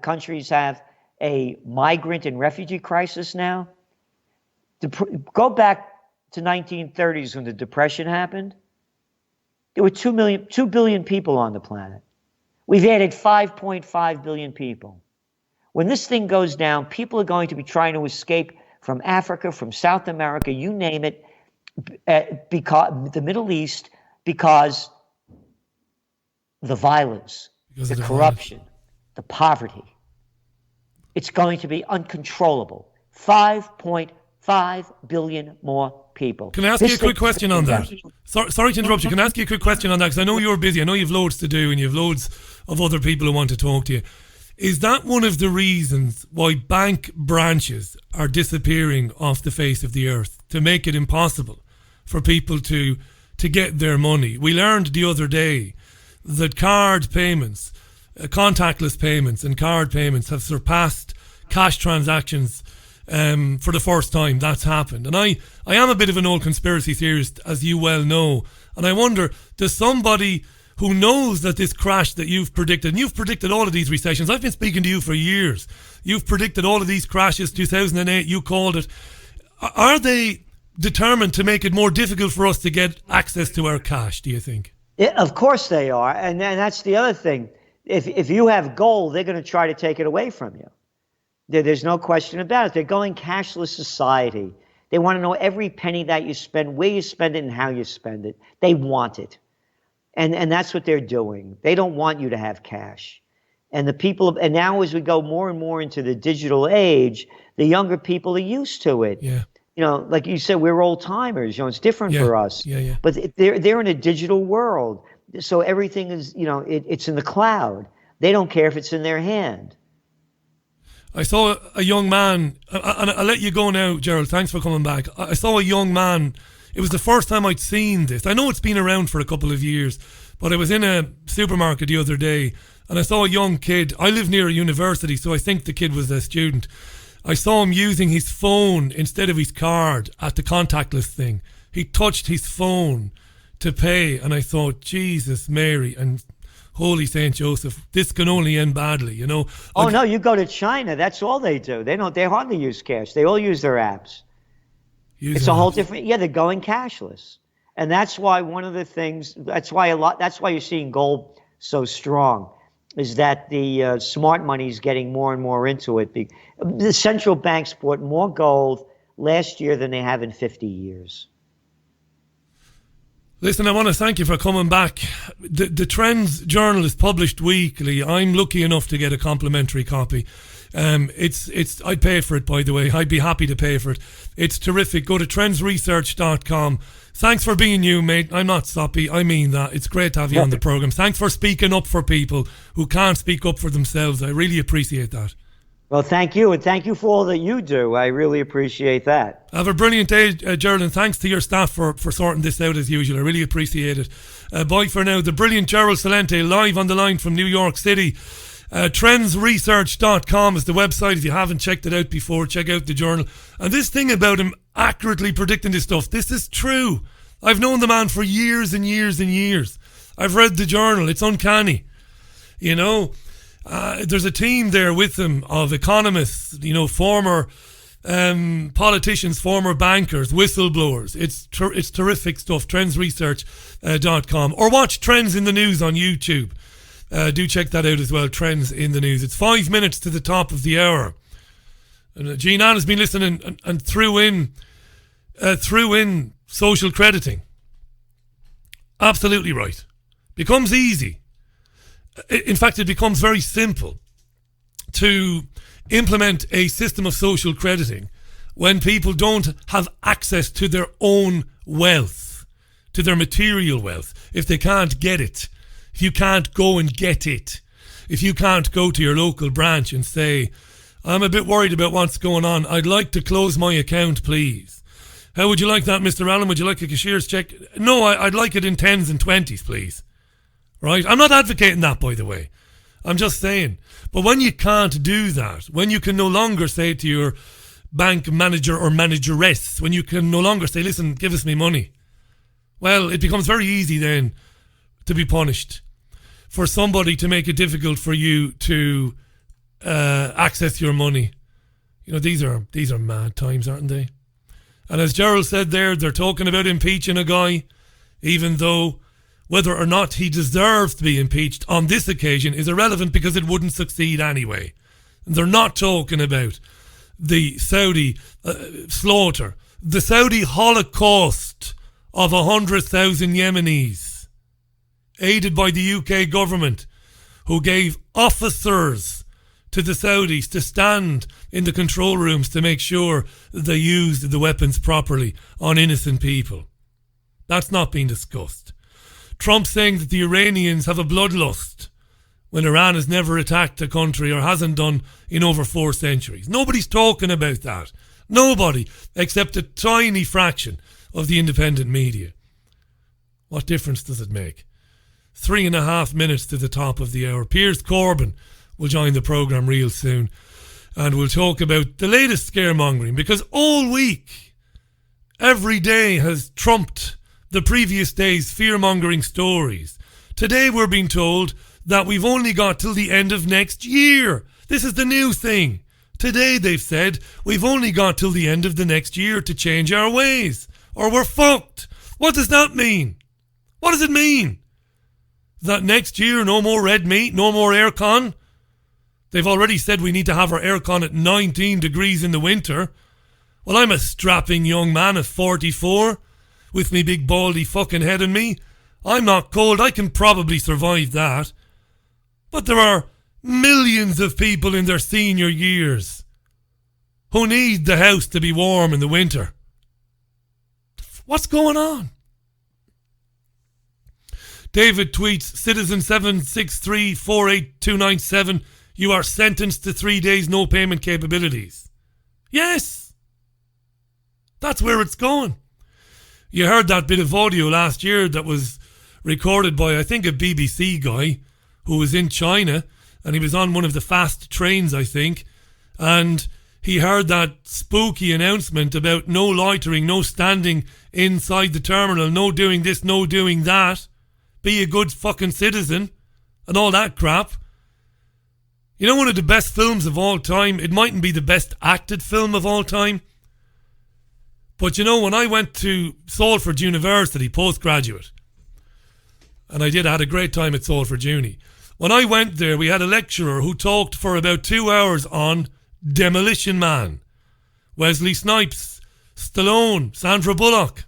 countries have a migrant and refugee crisis now? Go back to 1930s when the Depression happened. There were 2 billion people on the planet. We've added 5.5 billion people. When this thing goes down, people are going to be trying to escape from Africa, from South America, you name it, because the Middle East, because the violence, the corruption, the poverty. It's going to be uncontrollable. 5.5 billion more people. Can I ask you a quick question on that? Sorry to interrupt you. Can I ask you a quick question on that? Because I know you're busy. I know you've loads to do and you've loads of other people who want to talk to you. Is that one of the reasons why bank branches are disappearing off the face of the earth, to make it impossible for people to get their money? We learned the other day that card payments, contactless payments and card payments have surpassed cash transactions for the first time. That's happened. And I am a bit of an old conspiracy theorist, as you well know, and I wonder, does somebody who knows that this crash that you've predicted, and you've predicted all of these recessions, I've been speaking to you for years, you've predicted all of these crashes, 2008, you called it, are they determined to make it more difficult for us to get access to our cash, do you think? Yeah, of course they are, and that's the other thing. If you have gold, they're going to try to take it away from you. There's no question about it. They're going cashless society. They want to know every penny that you spend, where you spend it, and how you spend it. They want it. And that's what they're doing. They don't want you to have cash. And the people, and now as we go more and more into the digital age, the younger people are used to it. Yeah. You know, like you said, we're old timers. You know, it's different for us. Yeah. But they're in a digital world, so everything is, you know, it's in the cloud. They don't care if it's in their hand. I saw a young man, and I'll let you go now, Gerald. Thanks for coming back. I saw a young man. It was the first time I'd seen this. I know it's been around for a couple of years, but I was in a supermarket the other day and I saw a young kid. I live near a university, so I think the kid was a student. I saw him using his phone instead of his card at the contactless thing. He touched his phone to pay, and I thought, Jesus, Mary, and Holy Saint Joseph, this can only end badly, you know. Oh, no, you go to China, that's all they do. They hardly use cash. They all use their apps. It's a whole different, they're going cashless. And that's why one of the things, that's why you're seeing gold so strong, is that the smart money is getting more and more into it. The central banks bought more gold last year than they have in 50 years. Listen, I want to thank you for coming back. The Trends Journal is published weekly. I'm lucky enough to get a complimentary copy. I'd pay for it, by the way. I'd be happy to pay for it. It's terrific. Go to trendsresearch.com. Thanks for being you, mate. I'm not soppy. I mean that. It's great to have you on the programme. Thanks for speaking up for people who can't speak up for themselves. I really appreciate that. Well, thank you, and thank you for all that you do. I really appreciate that. Have a brilliant day, Gerald, and thanks to your staff for sorting this out as usual. I really appreciate it. Bye for now. The brilliant Gerald Celente, live on the line from New York City. Trendsresearch.com is the website. If you haven't checked it out before, check out the journal. And this thing about him accurately predicting this stuff, this is true. I've known the man for years and years and years. I've read the journal. It's uncanny. You know, there's a team there with him of economists, you know, former politicians, former bankers, whistleblowers. It's terrific stuff. Trendsresearch.com. Or watch Trends in the News on YouTube. Do check that out as well, Trends in the News. It's 5 minutes to the top of the hour. And Jean Ann has been listening and threw in social crediting. Absolutely right. Becomes easy. In fact, it becomes very simple to implement a system of social crediting when people don't have access to their own wealth, to their material wealth. If they can't get it, if you can't go and get it, if you can't go to your local branch and say, I'm a bit worried about what's going on, I'd like to close my account, please. How would you like that, Mr. Allen? Would you like a cashier's check? No, I'd like it in 10s and 20s, please. Right? I'm not advocating that, by the way. I'm just saying. But when you can't do that, when you can no longer say to your bank manager or manageress, when you can no longer say, listen, give us me money, well, it becomes very easy then to be punished, for somebody to make it difficult for you to access your money. You know, these are mad times, aren't they? And as Gerald said there, they're talking about impeaching a guy, even though whether or not he deserves to be impeached on this occasion is irrelevant because it wouldn't succeed anyway. And they're not talking about the Saudi slaughter, the Saudi Holocaust of 100,000 Yemenis, aided by the UK government, who gave officers to the Saudis to stand in the control rooms to make sure that they used the weapons properly on innocent people. That's not being discussed. Trump saying that the Iranians have a bloodlust when Iran has never attacked a country or hasn't done in over 4 centuries. Nobody's talking about that. Nobody, except a tiny fraction of the independent media. What difference does it make? 3.5 minutes to the top of the hour. Piers Corbyn will join the programme real soon, and we'll talk about the latest scaremongering, because all week, every day has trumped the previous day's fear-mongering stories. Today we're being told that we've only got till the end of next year. This is the new thing. Today they've said we've only got till the end of the next year to change our ways, or we're fucked. What does that mean? What does it mean? That next year no more red meat, no more aircon? They've already said we need to have our aircon at 19 degrees in the winter. Well, I'm a strapping young man of 44 with me big baldy fucking head on me. I'm not cold. I can probably survive that. But there are millions of people in their senior years who need the house to be warm in the winter. What's going on? David tweets, Citizen 7634827, you are sentenced to 3 days no payment capabilities. Yes. That's where it's going. You heard that bit of audio last year that was recorded by, I think, a BBC guy who was in China, and he was on one of the fast trains, I think, and he heard that spooky announcement about no loitering, no standing inside the terminal, no doing this, no doing that, be a good fucking citizen, and all that crap. You know, one of the best films of all time, it mightn't be the best acted film of all time, but you know, when I went to Salford University, postgraduate, and I had a great time at Salford Uni. When I went there, we had a lecturer who talked for about 2 hours on Demolition Man. Wesley Snipes, Stallone, Sandra Bullock.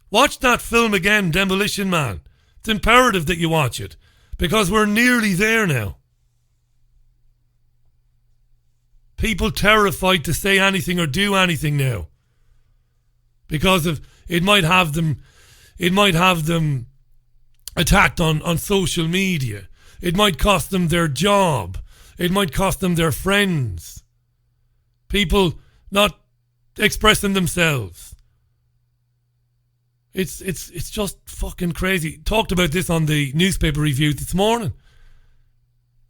Watch that film again, Demolition Man. It's imperative that you watch it, because we're nearly there now. People terrified to say anything or do anything now, because of it might have them attacked on social media. It might cost them their job. It might cost them their friends. People not expressing themselves. It's just fucking crazy. Talked about this on the newspaper review this morning.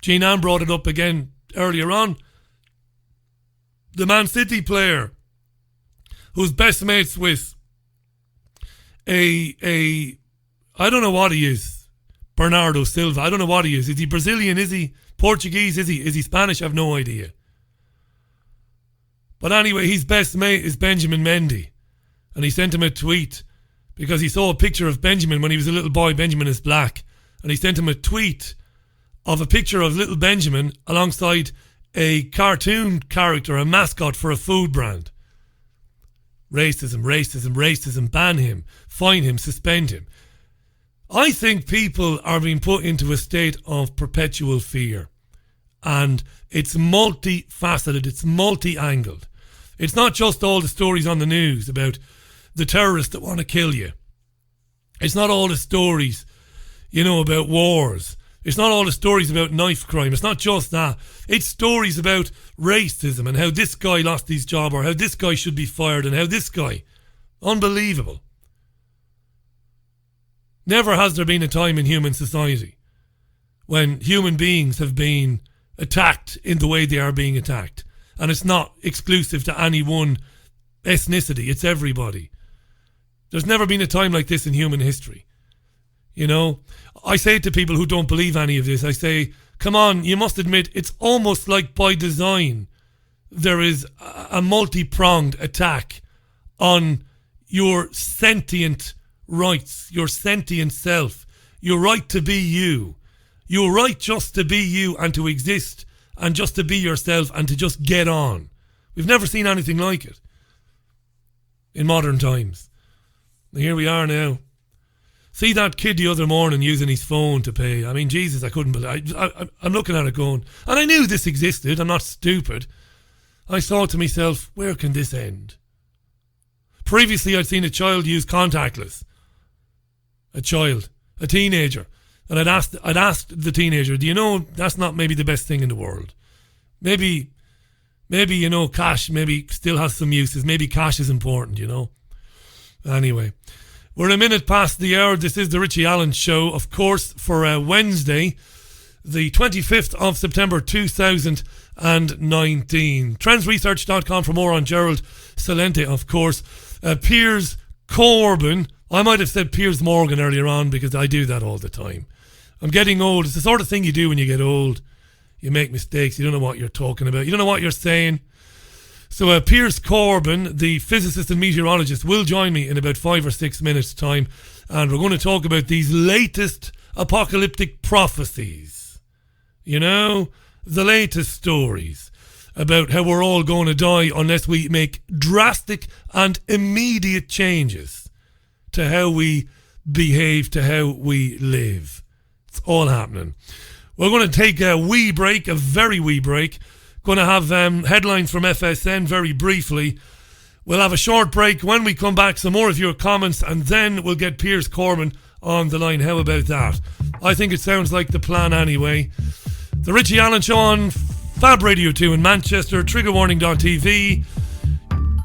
Jean Ann brought it up again earlier on. The Man City player who's best mates with a I don't know what he is. Bernardo Silva. I don't know what he is. Is he Brazilian? Is he Portuguese? Is he Spanish? I have no idea. But anyway, his best mate is Benjamin Mendy. And he sent him a tweet because he saw a picture of Benjamin when he was a little boy. Benjamin is black. And he sent him a tweet of a picture of little Benjamin alongside a cartoon character, a mascot for a food brand. Racism, racism, racism. Ban him. Fine him. Suspend him. I think people are being put into a state of perpetual fear, and it's multifaceted, it's multi-angled. It's not just all the stories on the news about the terrorists that want to kill you. It's not all the stories, about wars. It's not all the stories about knife crime. It's not just that. It's stories about racism and how this guy lost his job, or how this guy should be fired, and how this guy... Unbelievable. Never has there been a time in human society when human beings have been attacked in the way they are being attacked. And it's not exclusive to any one ethnicity. It's everybody. There's never been a time like this in human history. I say to people who don't believe any of this, I say, come on, you must admit it's almost like by design there is a multi-pronged attack on your sentient rights, your sentient self, your right to be you, your right just to be you and to exist and just to be yourself and to just get on. We've never seen anything like it in modern times. And here we are now. See that kid the other morning using his phone to pay. I mean, Jesus, I couldn't believe it. I'm looking at it going, and I knew this existed. I'm not stupid. I thought to myself, where can this end? Previously, I'd seen a child use contactless. A teenager. And I'd asked the teenager, do you know that's not maybe the best thing in the world? Maybe, you know, cash maybe still has some uses. Maybe cash is important, you know. Anyway, we're a minute past the hour. This is the Richie Allen Show, of course, for Wednesday, the 25th of September 2019. Trendsresearch.com for more on Gerald Celente, of course. Piers Corbyn. I might have said Piers Morgan earlier on because I do that all the time. I'm getting old. It's the sort of thing you do when you get old. You make mistakes. You don't know what you're talking about. You don't know what you're saying. So Piers Corbyn, the physicist and meteorologist, will join me in about 5 or 6 minutes' time. And we're going to talk about these latest apocalyptic prophecies. You know, the latest stories about how we're all going to die unless we make drastic and immediate changes to how we behave, to how we live. It's all happening. We're going to take a wee break, a very wee break. Going to have headlines from FSN very briefly. We'll have a short break. When we come back, some more of your comments, and then we'll get Piers Corbyn on the line. How about that? I think it sounds like the plan anyway. The Richie Allen Show on Fab Radio 2 in Manchester, triggerwarning.tv,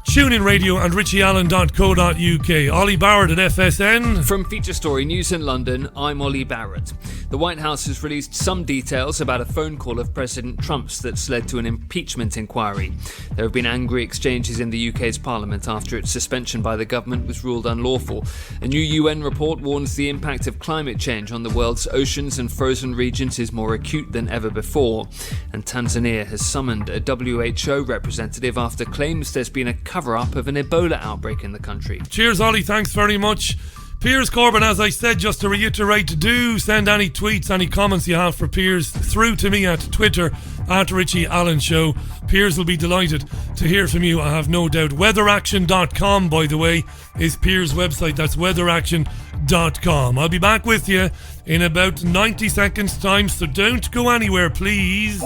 TuneIn Radio and richieallen.co.uk. Ollie Barrett at FSN. From Feature Story News in London, I'm Ollie Barrett. The White House has released some details about a phone call of President Trump's that's led to an impeachment inquiry. There have been angry exchanges in the UK's Parliament after its suspension by the government was ruled unlawful. A new UN report warns the impact of climate change on the world's oceans and frozen regions is more acute than ever before. And Tanzania has summoned a WHO representative after claims there's been a cover-up of an Ebola outbreak in the country. Cheers, Ollie. Thanks very much. Piers Corbyn, as I said, just to reiterate, do send any tweets, any comments you have for Piers through to me at Twitter, at Richie Allen Show. Piers will be delighted to hear from you, I have no doubt. Weatheraction.com, by the way, is Piers' website. That's weatheraction.com. I'll be back with you in about 90 seconds' time, so don't go anywhere, please.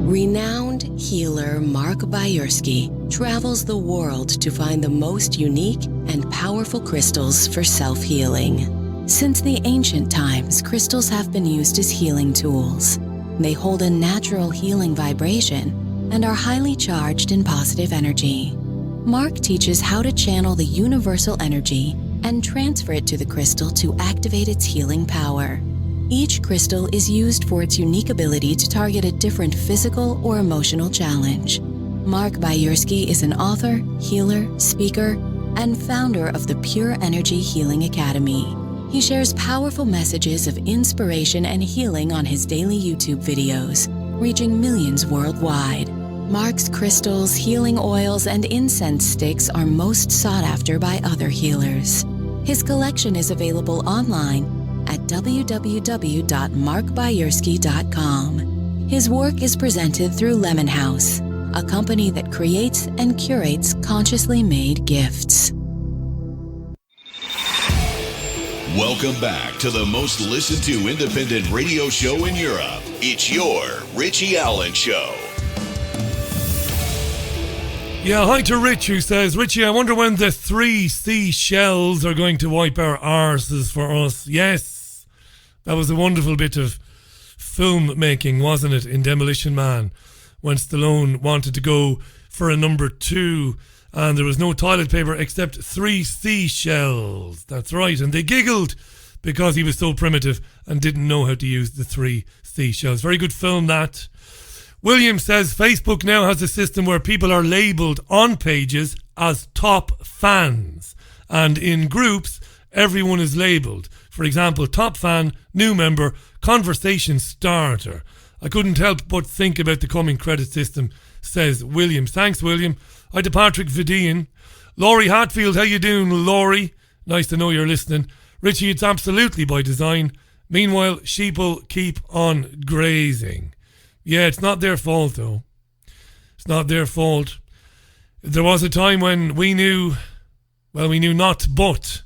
Renowned healer Mark Byersky travels the world to find the most unique and powerful crystals for self-healing. Since the ancient times, crystals have been used as healing tools. They hold a natural healing vibration and are highly charged in positive energy. Mark teaches how to channel the universal energy and transfer it to the crystal to activate its healing power. Each crystal is used for its unique ability to target a different physical or emotional challenge. Mark Byersky is an author, healer, speaker, and founder of the Pure Energy Healing Academy. He shares powerful messages of inspiration and healing on his daily YouTube videos, reaching millions worldwide. Mark's crystals, healing oils, and incense sticks are most sought after by other healers. His collection is available online at www.markbyersky.com. His work is presented through Lemon House, a company that creates and curates consciously made gifts. Welcome back to the most listened to independent radio show in Europe. It's your Richie Allen Show. Yeah, hi to Rich, who says, Richie, I wonder when the 3 seashells are going to wipe our arses for us. Yes, that was a wonderful bit of film making, wasn't it, in Demolition Man, when Stallone wanted to go for a number 2 and there was no toilet paper except 3 seashells. That's right, and they giggled because he was so primitive and didn't know how to use the 3 seashells. Very good film, that. William says Facebook now has a system where people are labelled on pages as top fans, and in groups everyone is labelled. For example, top fan, new member, conversation starter. I couldn't help but think about the coming credit system, says William. Thanks, William. Hi to Patrick Vidian. Laurie Hatfield, how you doing, Laurie? Nice to know you're listening. Richie, it's absolutely by design. Meanwhile, sheeple keep on grazing. Yeah, it's not their fault, though. It's not their fault. There was a time when we knew not but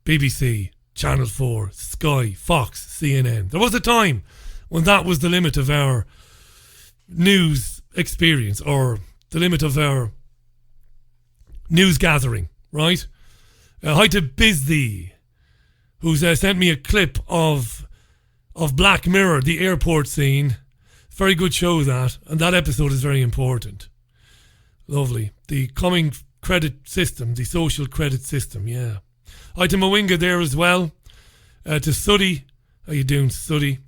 BBC, Channel 4, Sky, Fox, CNN. There was a time when that was the limit of our news experience, or the limit of our news gathering, right? Hi to Bizzy, who's sent me a clip of Black Mirror, the airport scene. Very good show, that, and that episode is very important. Lovely. The coming credit system, the social credit system, yeah. Hi to Mwinga there as well. To Suddy. How you doing, Suddy?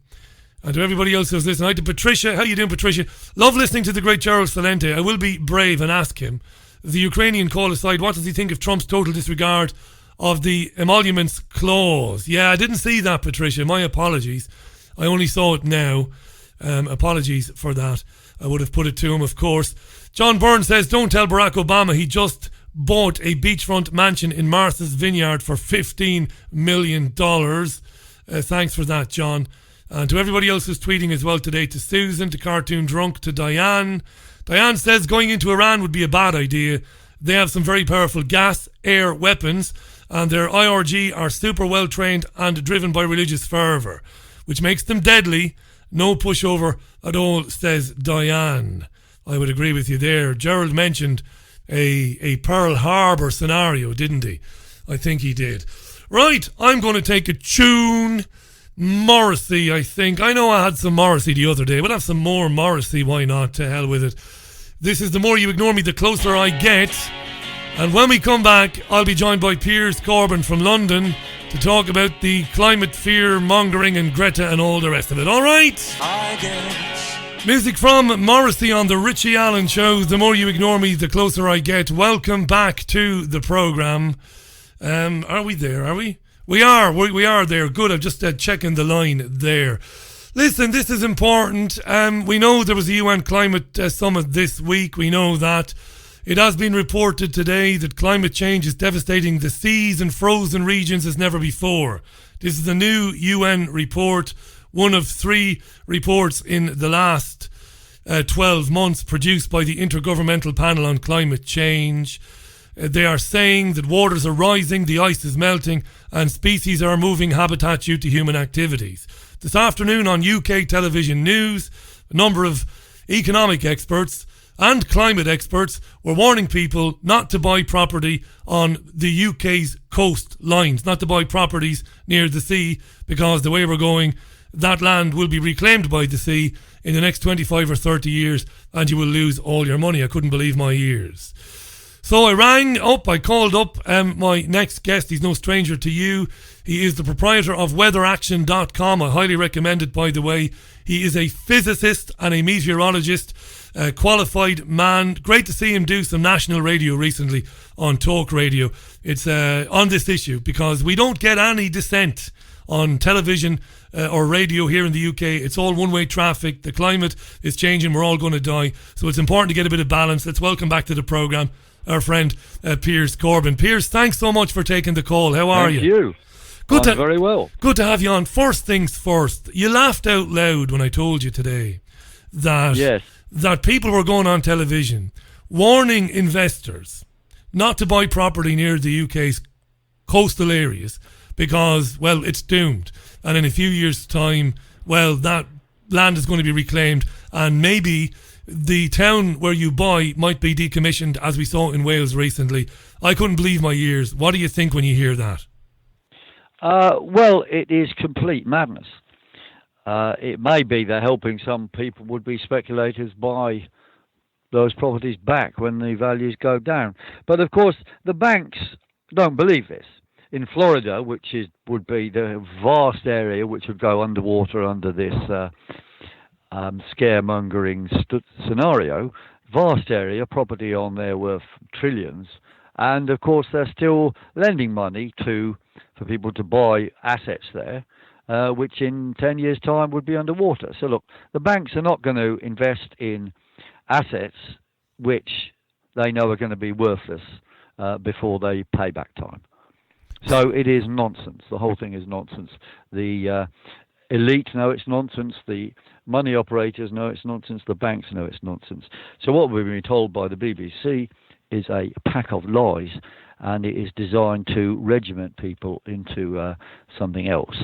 And to everybody else who's listening. Hi to Patricia. How you doing, Patricia? Love listening to the great Gerald Celente. I will be brave and ask him, the Ukrainian call aside, what does he think of Trump's total disregard of the emoluments clause? Yeah, I didn't see that, Patricia. My apologies. I only saw it now. Apologies for that. I would have put it to him, of course. John Byrne says, don't tell Barack Obama he just bought a beachfront mansion in Martha's Vineyard for $15 million. Thanks for that, John. And to everybody else who's tweeting as well today, to Susan, to Cartoon Drunk, to Diane. Diane says going into Iran would be a bad idea. They have some very powerful gas, air weapons, and their IRG are super well trained and driven by religious fervour, which makes them deadly. No pushover at all, says Diane. I would agree with you there. Gerald mentioned a Pearl Harbor scenario, didn't he? I think he did. Right, I'm going to take a tune. Morrissey, I think. I know I had some Morrissey the other day, but have some more Morrissey. Why not? To hell with it. This is The More You Ignore Me, The Closer I Get. And when we come back, I'll be joined by Piers Corbyn from London to talk about the climate fear mongering and Greta and all the rest of it. All right? Music from Morrissey on the Richie Allen Show. The more you ignore me, the closer I get. Welcome back to the programme. Are we there? Are we? We are there. Good. I'm just checking the line there. Listen, this is important. We know there was a UN climate summit this week. We know that. It has been reported today that climate change is devastating the seas and frozen regions as never before. This is a new UN report, one of 3 reports in the last 12 months produced by the Intergovernmental Panel on Climate Change. They are saying that waters are rising, the ice is melting, and species are moving habitat due to human activities. This afternoon on UK television news, a number of economic experts and climate experts were warning people not to buy property on the UK's coastlines, not to buy properties near the sea, because the way we're going, that land will be reclaimed by the sea in the next 25 or 30 years and you will lose all your money. I couldn't believe my ears. So I called up my next guest. He's no stranger to you. He is the proprietor of weatheraction.com. I highly recommend it, by the way. He is a physicist and a meteorologist, a qualified man. Great to see him do some national radio recently on Talk Radio. It's on this issue, because we don't get any dissent on television or radio here in the UK. It's all one-way traffic. The climate is changing. We're all going to die. So it's important to get a bit of balance. Let's welcome back to the programme our friend Piers Corbyn. Piers, thanks so much for taking the call. How are you? Thank you. I'm very well. Good to have you on. First things first, you laughed out loud when I told you today that people were going on television warning investors not to buy property near the UK's coastal areas because, well, it's doomed. And in a few years' time, well, that land is going to be reclaimed, and maybe the town where you buy might be decommissioned, as we saw in Wales recently. I couldn't believe my ears. What do you think when you hear that? Well, it is complete madness. It may be that helping some people, would-be speculators, buy those properties back when the values go down. But of course, the banks don't believe this. In Florida, which would be the vast area which would go underwater under this scaremongering scenario, vast area, property on there worth trillions, and of course they're still lending money for people to buy assets there, which in 10 years' time would be underwater. So look, the banks are not going to invest in assets which they know are going to be worthless before they pay back time. So it is nonsense. The whole thing is nonsense. The elite know it's nonsense. The money operators know it's nonsense. The banks know it's nonsense. So what we've been told by the BBC is a pack of lies. and it is designed to regiment people into something else,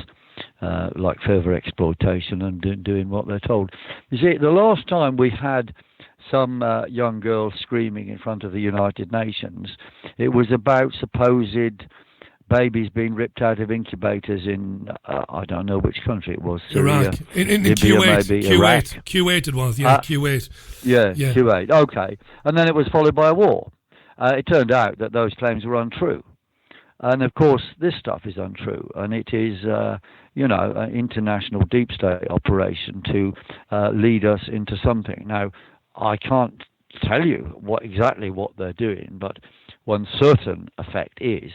like further exploitation and doing what they're told. You see, the last time we had some young girl screaming in front of the United Nations, it was about supposed babies being ripped out of incubators in, I don't know which country it was. Syria, Iraq. In Libya, Kuwait. maybe, Kuwait it was, yeah, Kuwait. Yeah, Kuwait, okay. And then it was followed by a war. It turned out that those claims were untrue. And of course, this stuff is untrue. And it is, an international deep state operation to lead us into something. Now, I can't tell you exactly what they're doing, but one certain effect is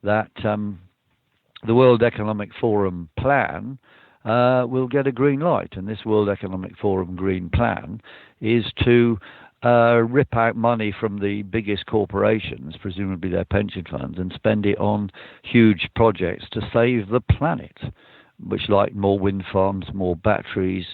that the World Economic Forum plan will get a green light. And this World Economic Forum green plan is to rip out money from the biggest corporations, presumably their pension funds, and spend it on huge projects to save the planet, which like more wind farms, more batteries,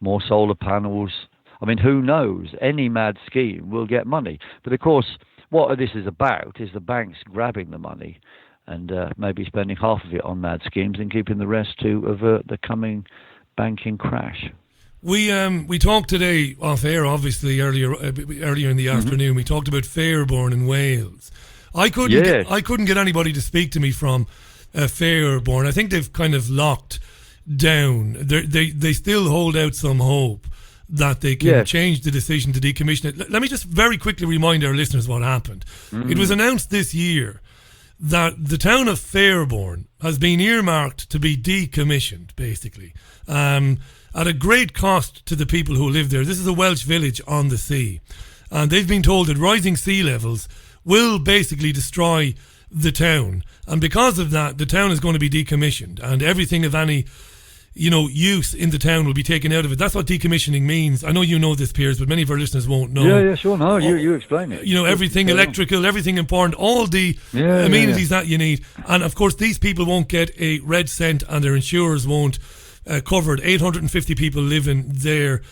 more solar panels. I mean, who knows? Any mad scheme will get money. But of course, what this is about is the banks grabbing the money and maybe spending half of it on mad schemes and keeping the rest to avert the coming banking crash. We talked today off air, obviously earlier in the afternoon. We talked about Fairborn in Wales. I couldn't get anybody to speak to me from Fairborn. I think they've kind of locked down. They still hold out some hope that they can change the decision to decommission it. Let me just very quickly remind our listeners what happened. It was announced this year that the town of Fairborn has been earmarked to be decommissioned, basically, at a great cost to the people who live there. This is a Welsh village on the sea, and they've been told that rising sea levels will basically destroy the town, and because of that, the town is going to be decommissioned, and everything of any use in the town will be taken out of it. That's what decommissioning means. I know you know this, Piers, but many of our listeners won't know. Yeah, sure. No, you explain it. Everything electrical, everything important, all the amenities that you need. And of course, these people won't get a red cent, and their insurers won't cover it. 850 people living there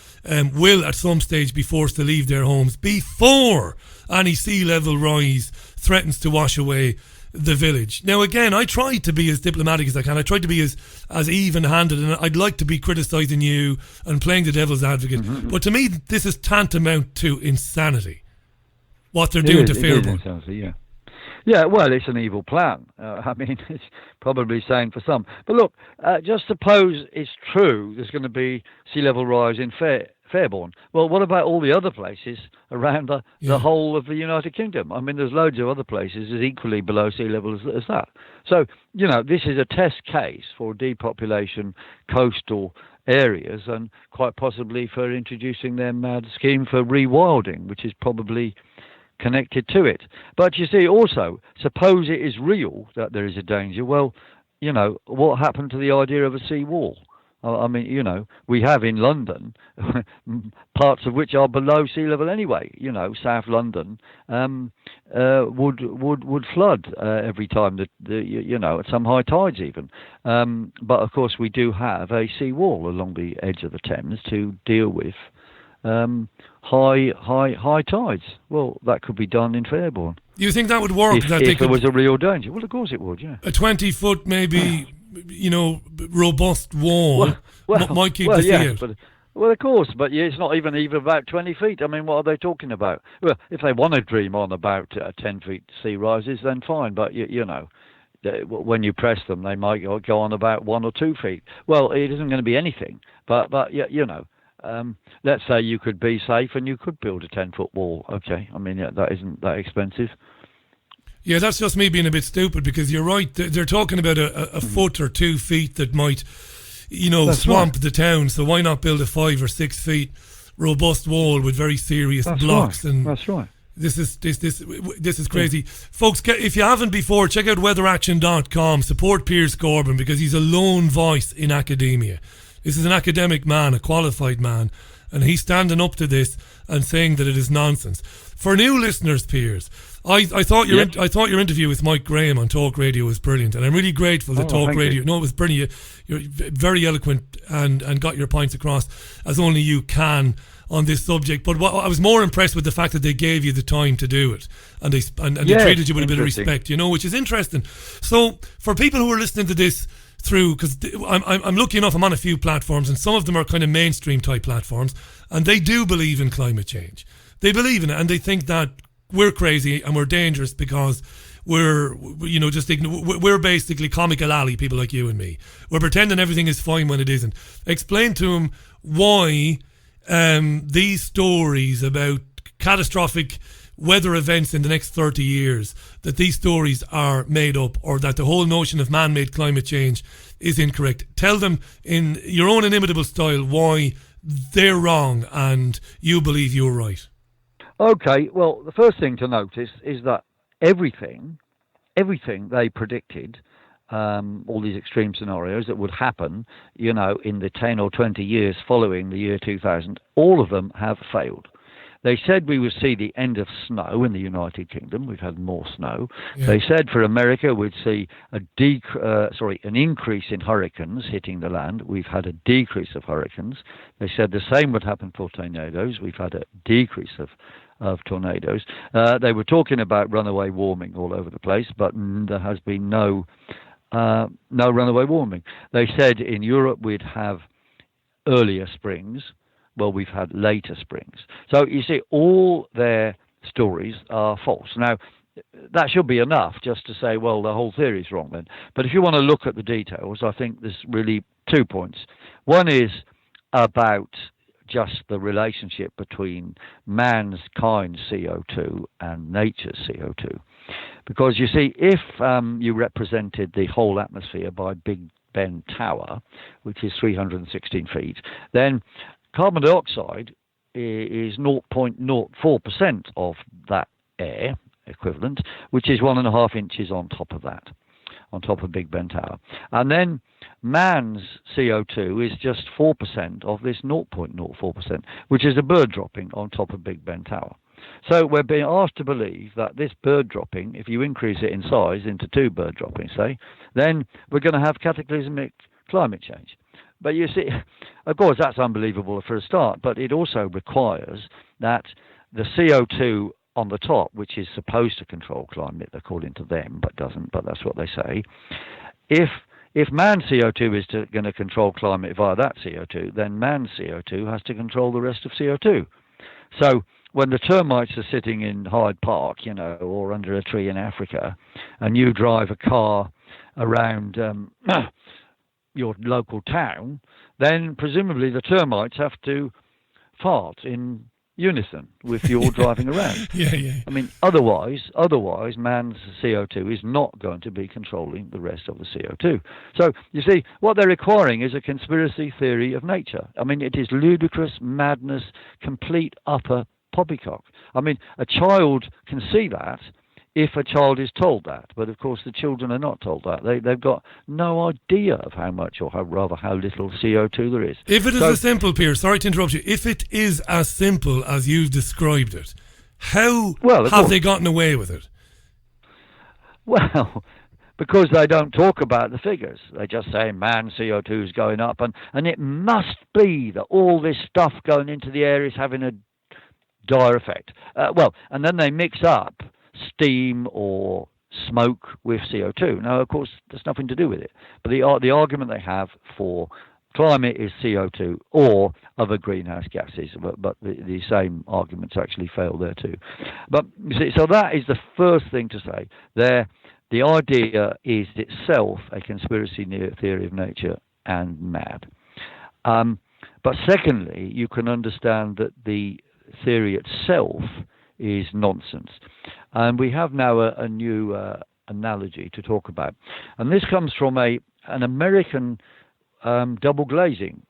will at some stage be forced to leave their homes before any sea level rise threatens to wash away the village. Now, again, I tried to be as diplomatic as I can. I tried to be as even-handed, and I'd like to be criticising you and playing the devil's advocate. But to me, this is tantamount to insanity, what they're doing to Fairborn. Yeah, well, it's an evil plan. I mean, it's probably sane for some. But look, just suppose it's true there's going to be sea level rise in Fairborn. Well, what about all the other places around the whole of the United Kingdom? I mean, there's loads of other places as equally below sea level as that. So, this is a test case for depopulation coastal areas, and quite possibly for introducing their mad scheme for rewilding, which is probably connected to it. But you see, also, suppose it is real that there is a danger. Well, what happened to the idea of a sea wall? I mean, we have in London parts of which are below sea level anyway. South London would flood every time at some high tides even. But of course, we do have a sea wall along the edge of the Thames to deal with high tides. Well, that could be done in Fairborn. You think that would work? If there was a real danger? Well, of course it would. Yeah, a 20-foot maybe. Robust wall might keep the sea out. Well, of course, but it's not even about 20 feet. I mean, what are they talking about? Well, if they want to dream on about 10 feet sea rises, then fine. But, when you press them, they might go on about 1 or 2 feet. Well, it isn't going to be anything. But let's say you could be safe and you could build a 10-foot wall. Okay, I mean, that isn't that expensive. Yeah, that's just me being a bit stupid, because you're right. They're talking about a foot or 2 feet that might, swamp the town. So why not build a 5 or 6 feet robust wall with very serious blocks? Right. And that's right. This is crazy, folks. If you haven't before, check out weatheraction.com. Support Piers Corbyn, because he's a lone voice in academia. This is an academic man, a qualified man, and he's standing up to this and saying that it is nonsense. For new listeners, Piers, I thought your interview with Mike Graham on Talk Radio was brilliant, and I'm really grateful that Talk Radio. No, it was brilliant. You're very eloquent and got your points across as only you can on this subject. But I was more impressed with the fact that they gave you the time to do it, and they treated you with a bit of respect, which is interesting. So for people who are listening to this through, because I'm lucky enough, I'm on a few platforms, and some of them are kind of mainstream type platforms, and they do believe in climate change. They believe in it, and they think that we're crazy and we're dangerous because we're basically comical alley people like you and me. We're pretending everything is fine when it isn't. Explain to them why these stories about catastrophic weather events in the next 30 years, that these stories are made up, or that the whole notion of man-made climate change is incorrect. Tell them in your own inimitable style why they're wrong and you believe you're right. Okay, well, the first thing to notice is that everything they predicted, all these extreme scenarios that would happen, in the 10 or 20 years following the year 2000, all of them have failed. They said we would see the end of snow in the United Kingdom. We've had more snow. Yeah. They said for America we'd see an increase in hurricanes hitting the land. We've had a decrease of hurricanes. They said the same would happen for tornadoes. We've had a decrease of tornadoes. They were talking about runaway warming all over the place, but there has been no runaway warming. They said in Europe we'd have earlier springs. Well, we've had later springs. So you see, all their stories are false. Now, that should be enough just to say, well, the whole theory is wrong then. But if you want to look at the details, I think there's really 2 points. One is about just the relationship between mankind's CO2 and nature's CO2. Because you see, if you represented the whole atmosphere by Big Ben Tower, which is 316 feet, then carbon dioxide is 0.04% of that air equivalent, which is 1.5 inches on top of that, on top of Big Ben Tower. And then man's CO2 is just 4% of this 0.04%, which is a bird dropping on top of Big Ben Tower. So we're being asked to believe that this bird dropping, if you increase it in size into 2 bird droppings, say, then we're going to have cataclysmic climate change. But you see, of course, that's unbelievable for a start, but it also requires that the CO2 on the top, which is supposed to control climate, according to them, but doesn't, but that's what they say. If man's CO2 is going to control climate via that CO2, then man's CO2 has to control the rest of CO2. So when the termites are sitting in Hyde Park, or under a tree in Africa, and you drive a car around your local town, then presumably the termites have to fart in unison with your driving around. Yeah. I mean, otherwise, man's CO2 is not going to be controlling the rest of the CO2. So, you see, what they're requiring is a conspiracy theory of nature. I mean, it is ludicrous, madness, complete, utter poppycock. I mean, a child can see that if a child is told that, but of course the children are not told that. They've got no idea of how much, or how little CO2 there is. If it is as simple, Piers, sorry to interrupt you, if it is as simple as you've described it, how have they gotten away with it? Well, because they don't talk about the figures. They just say man's CO2 is going up, and it must be that all this stuff going into the air is having a dire effect. And then they mix up steam or smoke with CO2. Now, of course, there's nothing to do with it. But the argument they have for climate is CO2 or other greenhouse gases. But the same arguments actually fail there too. But you see, so that is the first thing to say. The idea is itself a conspiracy theory of nature and mad. But secondly, you can understand that the theory itself is nonsense. And we have now a new analogy to talk about. And this comes from an American double glazing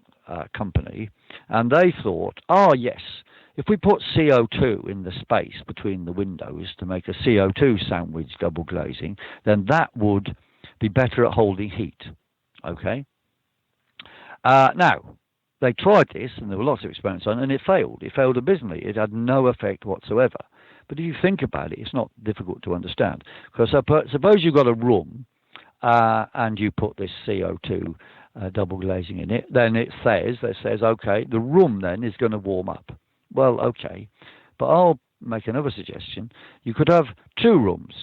company. And they thought, yes, if we put CO2 in the space between the windows to make a CO2 sandwich double glazing, then that would be better at holding heat. Okay? Now, they tried this, and there were lots of experiments on it, and it failed. It failed abysmally. It had no effect whatsoever. But if you think about it, it's not difficult to understand. Because suppose you've got a room and you put this CO2 double glazing in it, then it says, okay, the room then is going to warm up. Well, okay, but I'll make another suggestion. You could have two rooms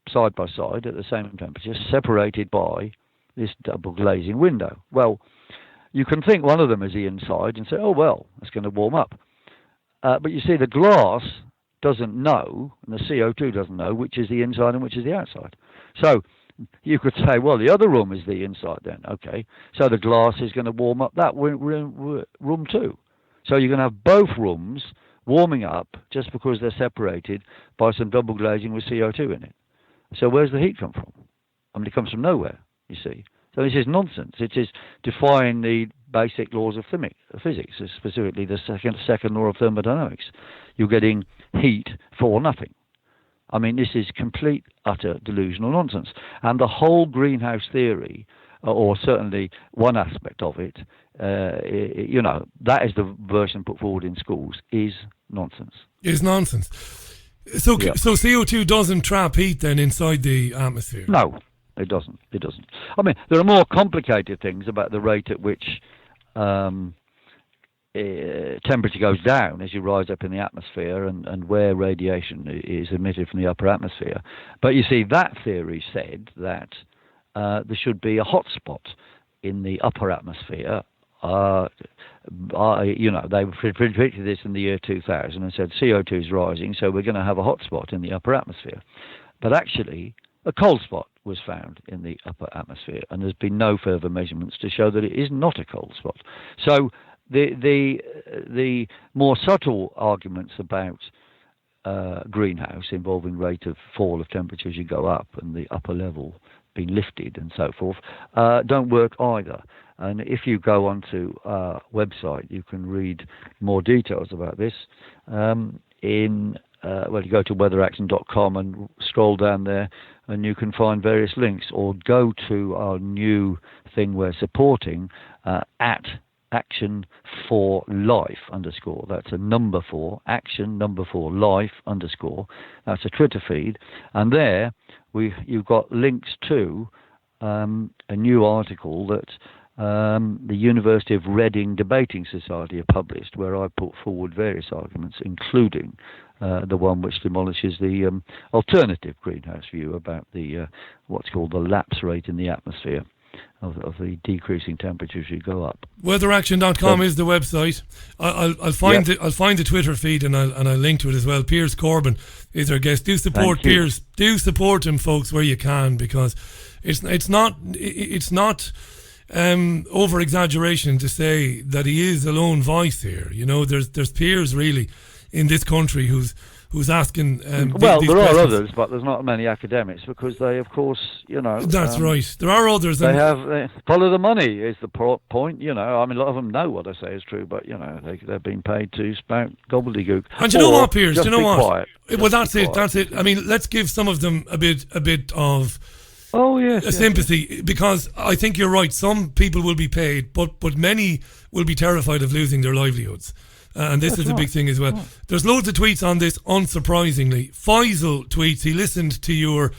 side by side at the same temperature, separated by this double glazing window. Well, you can think one of them is the inside and say, oh, well, it's going to warm up. But you see, the glass doesn't know, and the CO2 doesn't know, which is the inside and which is the outside. So you could say, well, the other room is the inside then. Okay, so the glass is going to warm up that room too. So you're going to have both rooms warming up just because they're separated by some double glazing with CO2 in it. So where's the heat come from? I mean, it comes from nowhere, you see. So this is nonsense. It is defying the basic laws of physics, specifically the second law of thermodynamics. You're getting heat for nothing. I mean, this is complete, utter delusional nonsense. And the whole greenhouse theory, or certainly one aspect of it, that is the version put forward in schools, is nonsense. Is nonsense. So CO2 doesn't trap heat then inside the atmosphere? No, it doesn't. I mean, there are more complicated things about the rate at which temperature goes down as you rise up in the atmosphere and where radiation is emitted from the upper atmosphere. But you see, that theory said that there should be a hot spot in the upper atmosphere. They predicted this in the year 2000 and said CO2 is rising, so we're going to have a hot spot in the upper atmosphere. But actually, a cold spot was found in the upper atmosphere, and there's been no further measurements to show that it is not a cold spot. So the more subtle arguments about greenhouse involving rate of fall of temperature as you go up and the upper level being lifted and so forth don't work either. And if you go onto our website, you can read more details about this. You go to weatheraction.com and scroll down there, and you can find various links, or go to our new thing we're supporting at Action for Life _. That's a number 4, Action number 4 Life _. That's a Twitter feed, and there you've got links to a new article that the University of Reading Debating Society have published, where I put forward various arguments, including the one which demolishes the alternative greenhouse view about the what's called the lapse rate in the atmosphere of the decreasing temperature as you go up. Weatheraction.com is the website. I'll find it. I'll find the Twitter feed and I'll link to it as well. Piers Corbyn is our guest. Do support Piers. Do support him, folks, where you can, because it's not over exaggeration to say that he is a lone voice here. You know, there's Piers really in this country who's asking. Well, there are others, but there's not many academics because they, of course, That's right. There are others. They follow the money is the point. I mean, a lot of them know what I say is true, but they're being paid to spout gobbledygook. And you know what, Piers? You know what? Quiet. Well, that's it. That's it. I mean, let's give some of them a bit of. Oh yes, sympathy, because I think you're right. Some people will be paid, but many will be terrified of losing their livelihoods. And this is a big thing as well. Right. There's loads of tweets on this, unsurprisingly. Faisal tweets, he listened to your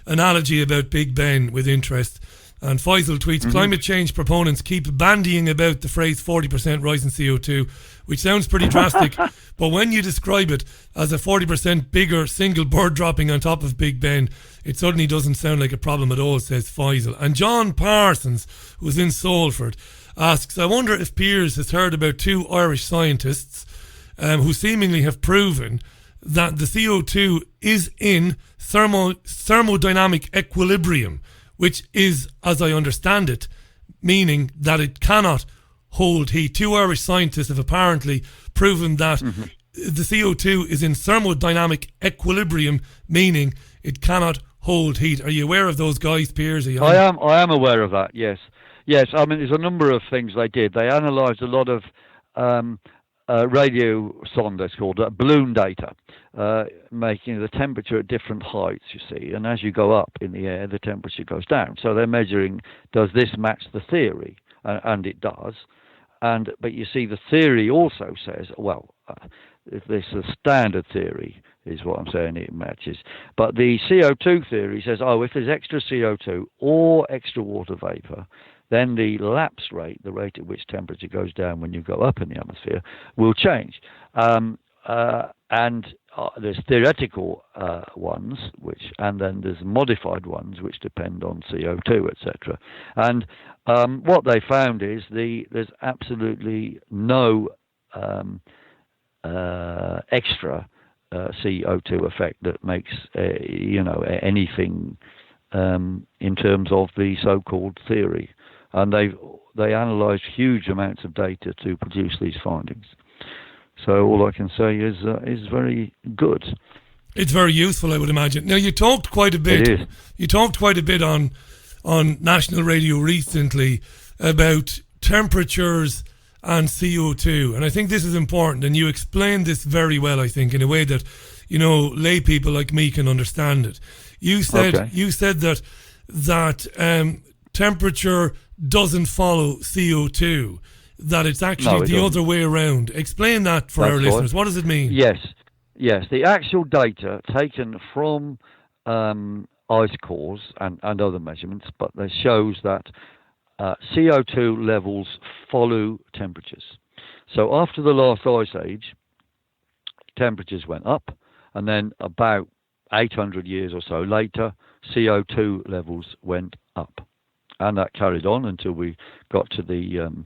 analogy about Big Ben with interest. And Faisal tweets, climate change proponents keep bandying about the phrase 40% rise in CO2, which sounds pretty drastic. But when you describe it as a 40% bigger single bird dropping on top of Big Ben, it suddenly doesn't sound like a problem at all, says Faisal. And John Parsons, who's in Salford, asks, I wonder if Piers has heard about two Irish scientists who seemingly have proven that the CO2 is in thermodynamic equilibrium, which is, as I understand it, meaning that it cannot hold heat. Two Irish scientists have apparently proven that the CO2 is in thermodynamic equilibrium, meaning it cannot hold heat. Are you aware of those guys, Piers? I am aware of that, yes. Yes, I mean, there's a number of things they did. They analysed a lot of radio sondes called balloon data, making the temperature at different heights, you see. And as you go up in the air, the temperature goes down. So they're measuring, does this match the theory? And it does. But you see, the theory also says, well, if this is a standard theory, is what I'm saying it matches. But the CO2 theory says, if there's extra CO2 or extra water vapor, then the lapse rate, the rate at which temperature goes down when you go up in the atmosphere, will change. And there's theoretical ones, and then there's modified ones which depend on CO2, etc. And what they found is there's absolutely no extra CO2 effect that makes anything in terms of the so-called theory. And they analysed huge amounts of data to produce these findings. So all I can say is very good. It's very useful, I would imagine. Now, you talked quite a bit. It is. You talked quite a bit on national radio recently about temperatures and CO2, and I think this is important. And you explained this very well, I think, in a way that lay people like me can understand it. You said that temperature doesn't follow CO2. That it's actually the other way around. Explain that for our listeners. What does it mean? Yes. The actual data taken from ice cores and other measurements, but it shows that CO2 levels follow temperatures. So after the last ice age, temperatures went up, and then about 800 years or so later, CO2 levels went up. And that carried on until we got to the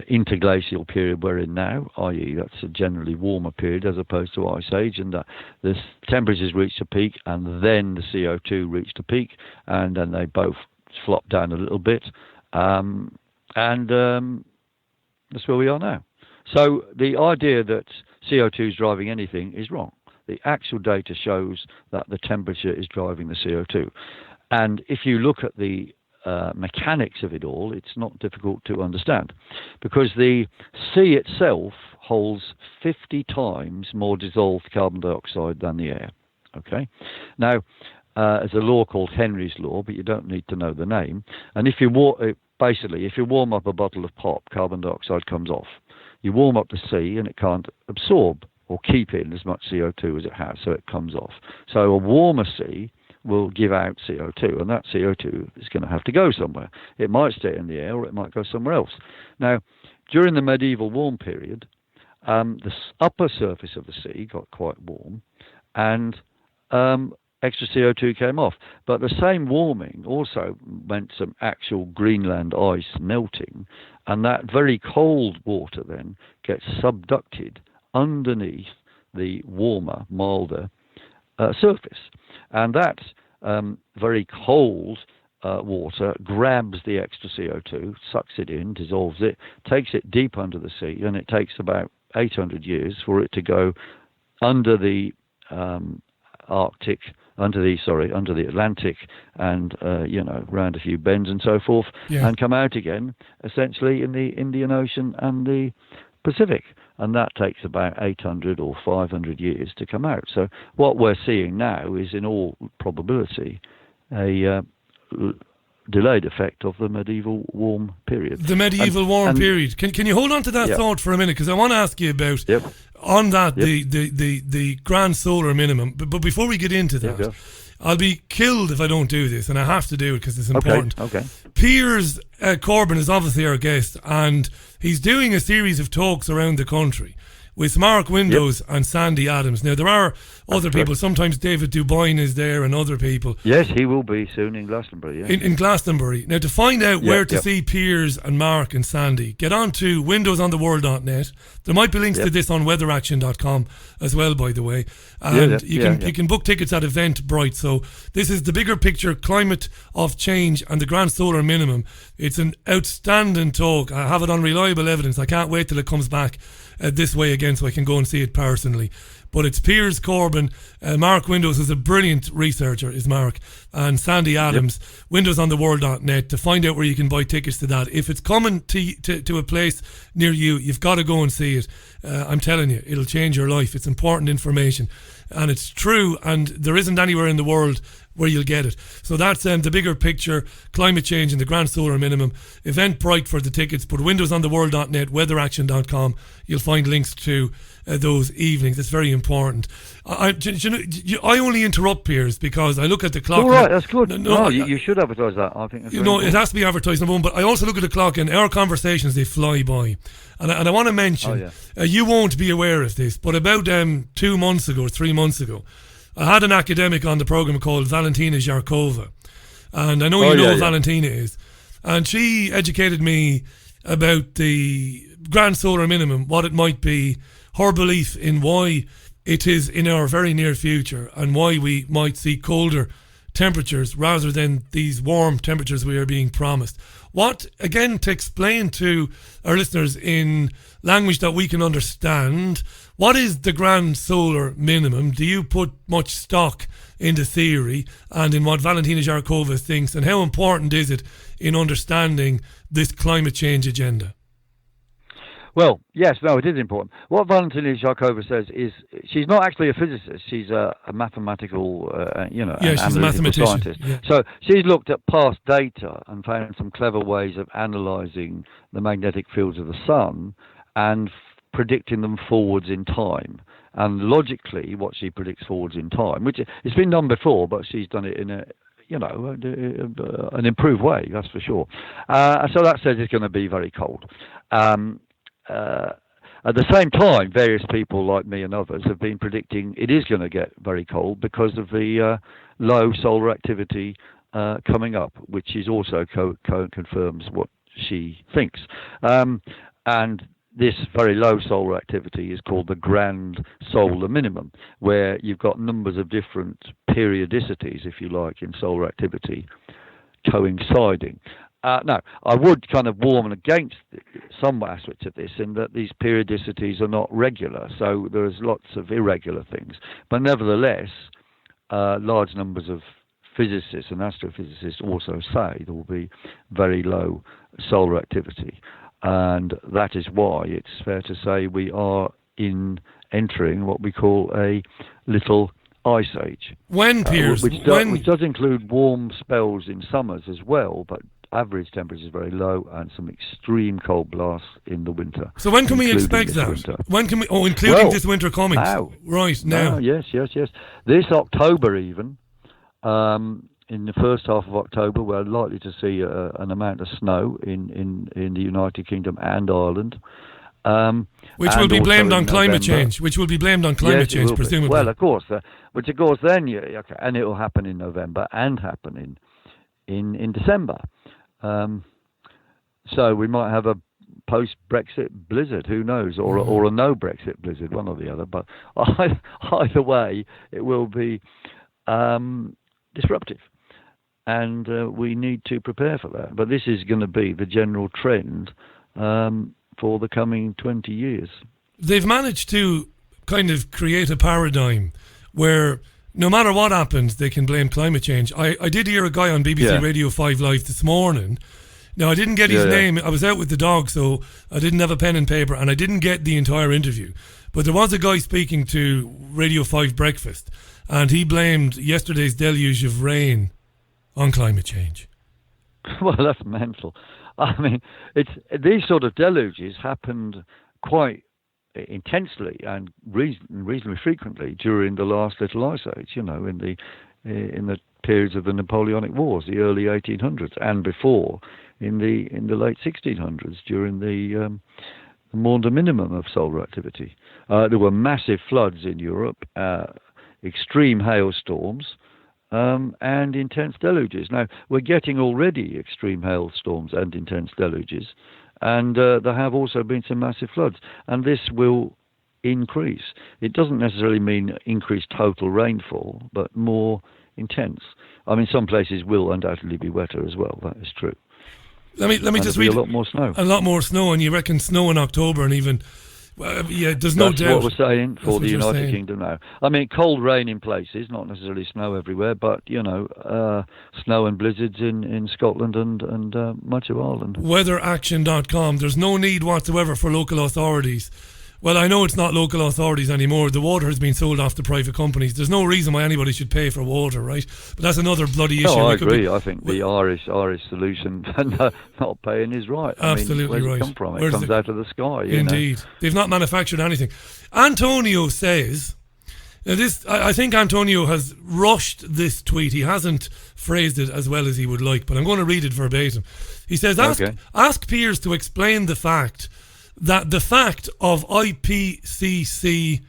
interglacial period we're in now, i.e. that's a generally warmer period as opposed to ice age, and the temperatures reached a peak, and then the CO2 reached a peak, and then they both flopped down a little bit, and that's where we are now. So the idea that CO2 is driving anything is wrong. The actual data shows that the temperature is driving the CO2. And if you look at the mechanics of it all, it's not difficult to understand, because the sea itself holds 50 times more dissolved carbon dioxide than the air. Okay, now there's a law called Henry's law, but you don't need to know the name. And if you warm up a bottle of pop, carbon dioxide comes off. You warm up the sea, and it can't absorb or keep in as much CO2 as it has, so it comes off. So a warmer sea will give out CO2, and that CO2 is going to have to go somewhere. It might stay in the air, or it might go somewhere else. Now, during the medieval warm period, the upper surface of the sea got quite warm, and extra CO2 came off. But the same warming also meant some actual Greenland ice melting, and that very cold water then gets subducted underneath the warmer, milder surface. And that very cold water grabs the extra CO2, sucks it in, dissolves it, takes it deep under the sea, and it takes about 800 years for it to go under the Arctic, under the Atlantic, and round a few bends and so forth, and come out again, essentially in the Indian Ocean and the Pacific. And that takes about 800 or 500 years to come out. So what we're seeing now is, in all probability, a delayed effect of the medieval warm period. The medieval warm period. Can you hold on to that thought for a minute? Because I want to ask you about, on that, the grand solar minimum. But before we get into that, I'll be killed if I don't do this, and I have to do it because it's important. Okay. Piers Corbyn is obviously our guest, and he's doing a series of talks around the country with Mark Windows and Sandy Adams. Now, there are other people. Sometimes David Dubine is there and other people. Yes, he will be soon in Glastonbury. Yeah. In Glastonbury. Now, to find out where to see Piers and Mark and Sandy, get on to windowsontheworld.net. There might be links to this on weatheraction.com as well, by the way. And you can book tickets at Eventbrite. So this is the bigger picture, climate of change and the grand solar minimum. It's an outstanding talk. I have it on reliable evidence. I can't wait till it comes back this way again so I can go and see it personally. But it's Piers Corbyn. Mark Windows is a brilliant researcher, is Mark. And Sandy Adams, windowsontheworld.net, to find out where you can buy tickets to that. If it's coming to a place near you, you've got to go and see it. I'm telling you, it'll change your life. It's important information. and it's true, and there isn't anywhere in the world where you'll get it. So that's the bigger picture, climate change and the grand solar minimum. Eventbrite for the tickets, but windowsontheworld.net, weatheraction.com, you'll find links to those evenings. It's very important. I only interrupt, Piers, because I look at the clock. All right, that's good. You should advertise that. I think it has to be advertised, number one, but I also look at the clock, and our conversations, they fly by. And I want to mention, you won't be aware of this, but about 3 months ago, I had an academic on the programme called Valentina Zharkova. And I know you know who Valentina is. And she educated me about the grand solar minimum, what it might be, her belief in why it is in our very near future, and why we might see colder temperatures rather than these warm temperatures we are being promised. What, again, to explain to our listeners in language that we can understand, what is the grand solar minimum? Do you put much stock in the theory and in what Valentina Zharkova thinks, and how important is it in understanding this climate change agenda? Well, yes, no, it is important. What Valentina Zharkova says is she's not actually a physicist. She's a mathematical, she's a mathematician. Scientist. Yeah. So she's looked at past data and found some clever ways of analysing the magnetic fields of the sun and predicting them forwards in time. And logically, what she predicts forwards in time, which it's been done before, but she's done it in an improved way, that's for sure. So that says it's going to be very cold. At the same time, various people like me and others have been predicting it is going to get very cold because of the low solar activity coming up, which is also confirms what she thinks. And this very low solar activity is called the grand solar minimum, where you've got numbers of different periodicities, if you like, in solar activity coinciding. Now, I would kind of warn against some aspects of this in that these periodicities are not regular, so there's lots of irregular things. But nevertheless, large numbers of physicists and astrophysicists also say there will be very low solar activity. And that is why it's fair to say we are entering what we call a little ice age. When, Piers? Which does include warm spells in summers as well, but average temperature is very low and some extreme cold blasts in the winter. So when can we expect that? Winter. When can we? Including this winter coming. Now. Right, now. Yes. This October even, in the first half of October, we're likely to see an amount of snow in the United Kingdom and Ireland. Which will be blamed on climate change. Presumably. Well, of course. Which, of course, then and it will happen in November and happen in December. So we might have a post-Brexit blizzard, who knows, or a no-Brexit blizzard, one or the other. But either way, it will be disruptive. And we need to prepare for that. But this is going to be the general trend for the coming 20 years. They've managed to kind of create a paradigm where no matter what happens, they can blame climate change. I did hear a guy on BBC Radio 5 Live this morning. Now, I didn't get his name. I was out with the dog, so I didn't have a pen and paper, and I didn't get the entire interview. But there was a guy speaking to Radio 5 Breakfast, and he blamed yesterday's deluge of rain on climate change. Well, that's mental. I mean, these sort of deluges happened quite intensely and reasonably frequently during the last little ice age, in the periods of the Napoleonic Wars, the early 1800s, and before in the late 1600s during the Maunder minimum of solar activity. There were massive floods in Europe, extreme hailstorms, and intense deluges. Now, we're getting already extreme hailstorms and intense deluges, and there have also been some massive floods, and this will increase. It doesn't necessarily mean increased total rainfall, but more intense. I mean, some places will undoubtedly be wetter as well, that is true. Let me just read a lot more snow. A lot more snow, and you reckon snow in October, and even there's no doubt. That's what we're saying for the United Kingdom now. I mean, cold rain in places, not necessarily snow everywhere, but snow and blizzards in Scotland and much of Ireland. Weatheraction.com. There's no need whatsoever for local authorities Well, I know it's not local authorities anymore. The water has been sold off to private companies. There's no reason why anybody should pay for water, right? But that's another bloody issue. No, I agree. I think the Irish solution not paying is right. Absolutely where's right. It come from? It comes out of the sky. Indeed. They've not manufactured anything. Antonio says... Now I think Antonio has rushed this tweet. He hasn't phrased it as well as he would like, but I'm going to read it verbatim. He says, ask Piers to explain the fact that the fact of IPCC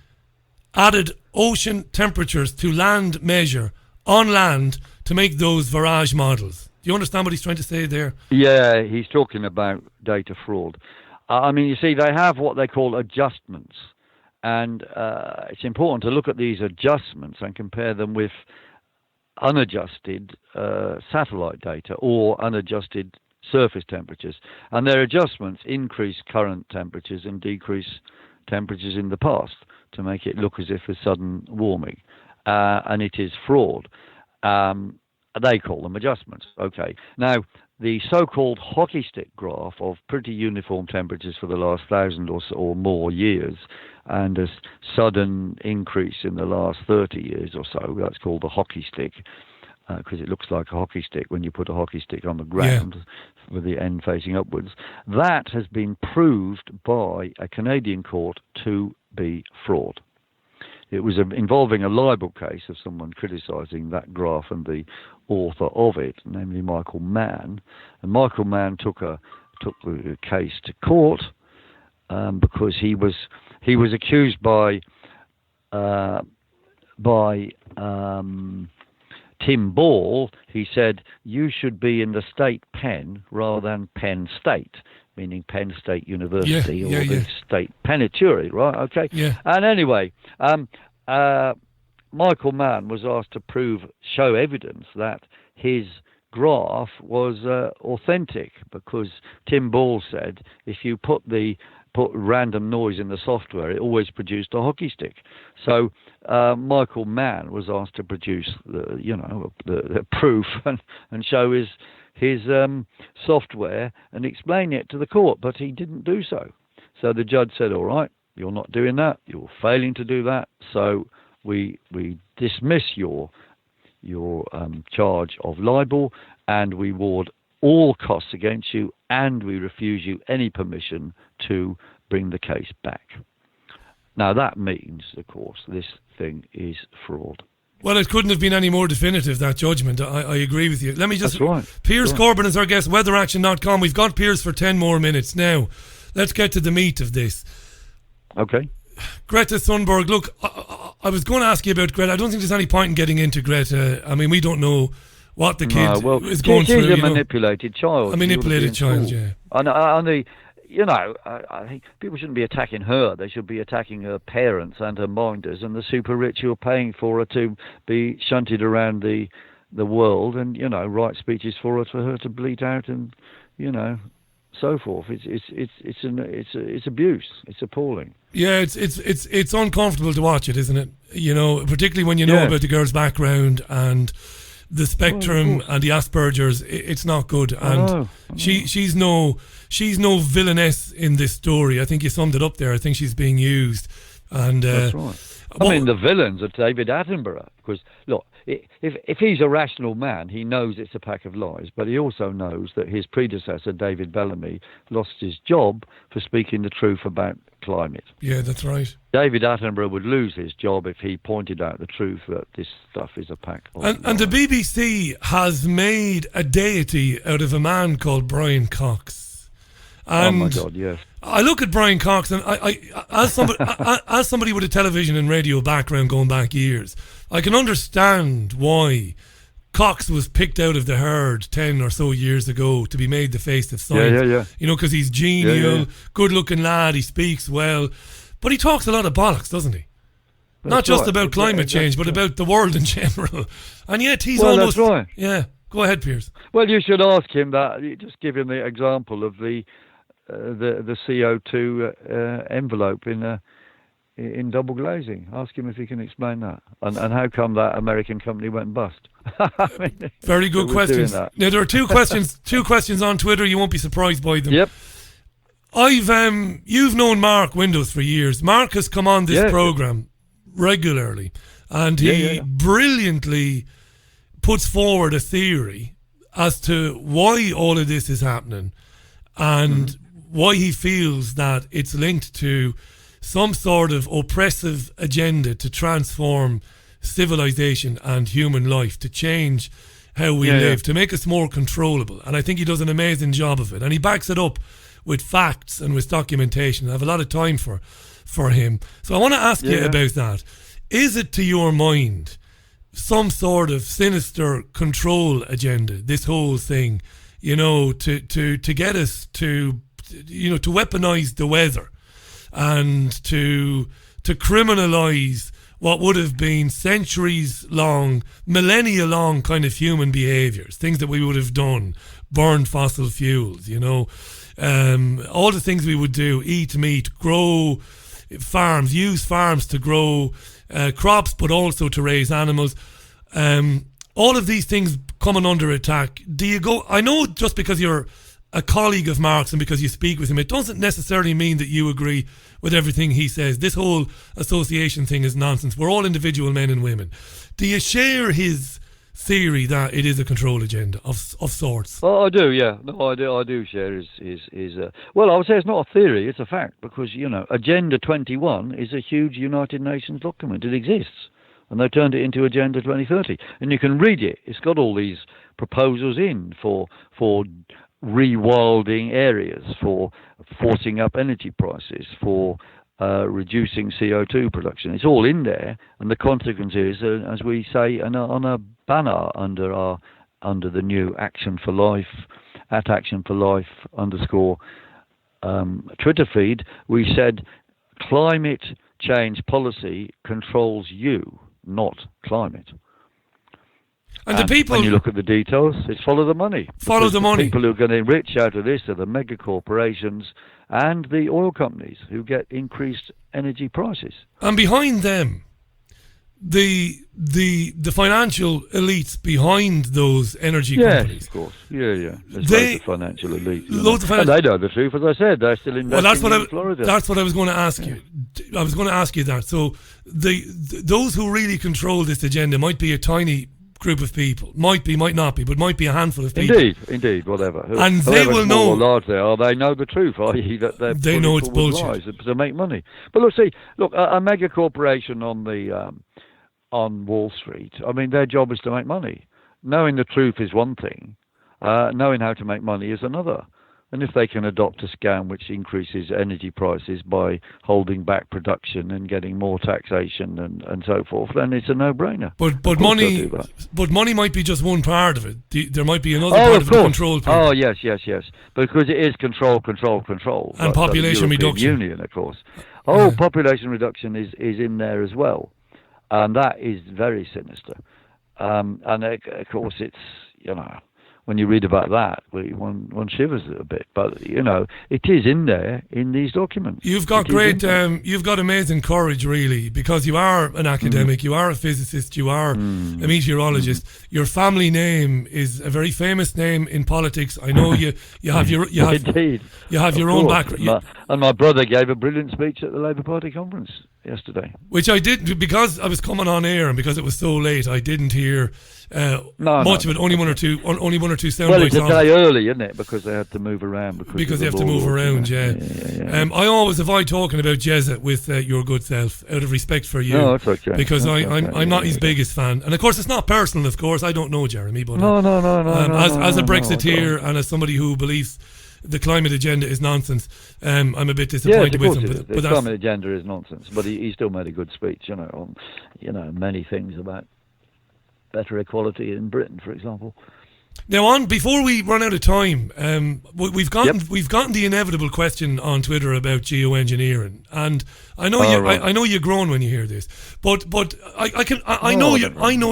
added ocean temperatures to land measure on land to make those Virage models. Do you understand what he's trying to say there? Yeah, he's talking about data fraud. You see, they have what they call adjustments. And it's important to look at these adjustments and compare them with unadjusted satellite data or unadjusted surface temperatures. And their adjustments increase current temperatures and decrease temperatures in the past to make it look as if there's sudden warming. And it is fraud. They call them adjustments. Okay. Now, the so-called hockey stick graph of pretty uniform temperatures for the last 1,000 or more years, and a sudden increase in the last 30 years or so, that's called the hockey stick, because it looks like a hockey stick when you put a hockey stick on the ground with the end facing upwards. That has been proved by a Canadian court to be fraud. It was involving a libel case of someone criticising that graph and the author of it, namely Michael Mann. And Michael Mann took the case to court because he was accused by Tim Ball. He said, you should be in the state pen rather than Penn State, meaning Penn State University or the state penitentiary, right? Okay. Yeah. And anyway, Michael Mann was asked to show evidence that his graph was authentic, because Tim Ball said if you put random noise in the software, it always produced a hockey stick. So Michael Mann was asked to produce the proof and show his software and explain it to the court, but he didn't do so. So the judge said, all right, you're not doing that, you're failing to do that, so we dismiss your charge of libel, and we award all costs against you, and we refuse you any permission to bring the case back. Now that means, of course, this thing is fraud. Well, it couldn't have been any more definitive, that judgment. I agree with you. Let me just... That's right. Piers Corbyn is our guest, weatheraction.com. We've got Piers for 10 more minutes. Now, let's get to the meat of this. Okay. Greta Thunberg, look, I was going to ask you about Greta. I don't think there's any point in getting into Greta. I mean, we don't know what the kid is going through. She's a manipulated child. A manipulated child, yeah. I think people shouldn't be attacking her. They should be attacking her parents and her minders and the super rich who are paying for her to be shunted around the world and, write speeches for her to bleat out and, so forth. It's abuse. It's appalling. Yeah, it's uncomfortable to watch it, isn't it? Particularly when you know about the girl's background and the spectrum and the Asperger's. It's not good, and she's no villainess in this story. I think you summed it up there. I think she's being used, and that's right. The villains are David Attenborough, because look, if he's a rational man, he knows it's a pack of lies, but he also knows that his predecessor, David Bellamy, lost his job for speaking the truth about climate. Yeah, that's right. David Attenborough would lose his job if he pointed out the truth that this stuff is a pack of lies. And the BBC has made a deity out of a man called Brian Cox. And oh my God, yes. I look at Brian Cox, and I as somebody with a television and radio background going back years, I can understand why Cox was picked out of the herd 10 or so years ago to be made the face of science. Yeah. Because he's genial, good-looking lad, he speaks well, but he talks a lot of bollocks, doesn't he? That's not just about climate change, but about the world in general. And yet he's almost... That's right. Yeah, go ahead, Piers. Well, you should ask him that. You just give him the example of the CO2 envelope in double glazing. Ask him if he can explain that, and how come that American company went bust. Very good questions. Now there are two questions on Twitter. You won't be surprised by them. Yep. You've known Mark Windows for years. Mark has come on this program regularly, and he brilliantly puts forward a theory as to why all of this is happening, and why he feels that it's linked to some sort of oppressive agenda to transform civilization and human life, to change how we live, to make us more controllable. And I think he does an amazing job of it, and he backs it up with facts and with documentation. I have a lot of time for him. So I want to ask you about that. Is it, to your mind, some sort of sinister control agenda, this whole thing, to get us to weaponize the weather and to criminalize what would have been centuries-long, millennia-long kind of human behaviours, things that we would have done, burned fossil fuels, all the things we would do, eat meat, grow farms, use farms to grow crops, but also to raise animals. All of these things coming under attack. Do you go? I know just because you're a colleague of Mark's and because you speak with him, it doesn't necessarily mean that you agree with everything he says. This whole association thing is nonsense. We're all individual men and women. Do you share his theory that it is a control agenda of sorts? Oh, I do, yeah. No, I do share his well, I would say it's not a theory, it's a fact, because, Agenda 21 is a huge United Nations document. It exists. And they turned it into Agenda 2030. And you can read it. It's got all these proposals in for rewilding areas, for forcing up energy prices, for reducing CO2 production. It's all in there, and the consequence is, as we say on a banner under the new Action for Life, at Action for Life _ Twitter feed, we said climate change policy controls you, not climate. And the people, when you look at the details, it's follow the money. Follow the money. People who are going to enrich out of this are the mega corporations and the oil companies who get increased energy prices. And behind them, the financial elites behind those energy companies. Yes, of course. Yeah. There's loads of financial elites. And they know the truth, as I said. They're still investing in Florida. That's what I was going to ask you. I was going to ask you that. So those who really control this agenda might be a tiny group of people, might not be, but might be a handful of people. Indeed, whatever. And they will know, or large they are, they know the truth, i.e. that they know it's bullshit lies to make money. But look, a mega corporation on Wall Street, I mean, their job is to make money. Knowing the truth is one thing, knowing how to make money is another. And if they can adopt a scam which increases energy prices by holding back production and getting more taxation and so forth, then it's a no-brainer. But money might be just one part of it. There might be another part of the control part. Oh, yes. Because it is control. And population reduction. Union, of course. Population reduction is in there as well. And that is very sinister. And of course, it's, when you read about that, one shivers a bit. But, it is in there in these documents. You've got you've got amazing courage, really, because you are an academic, you are a physicist, you are a meteorologist. Your family name is a very famous name in politics. I know you have your Indeed. You have your own background. And my brother gave a brilliant speech at the Labour Party conference yesterday, which I did because I was coming on air and because it was so late. I didn't hear much of it. Only one or two sound Well, bites. it's a day early, isn't it? Because they had to move around. Because they have to move around. Yeah. I always avoid talking about Jezza with your good self out of respect for you. No, it's okay. Because I'm not his biggest fan, and of course it's not personal. Of course, I don't know Jeremy, but no. As a Brexiteer and as somebody who believes the climate agenda is nonsense, I'm a bit disappointed with him. But the climate agenda is nonsense, but he still made a good speech, on many things about better equality in Britain, for example. Now, before we run out of time, we've gotten the inevitable question on Twitter about geoengineering, and I know I know you groan when you hear this, but I know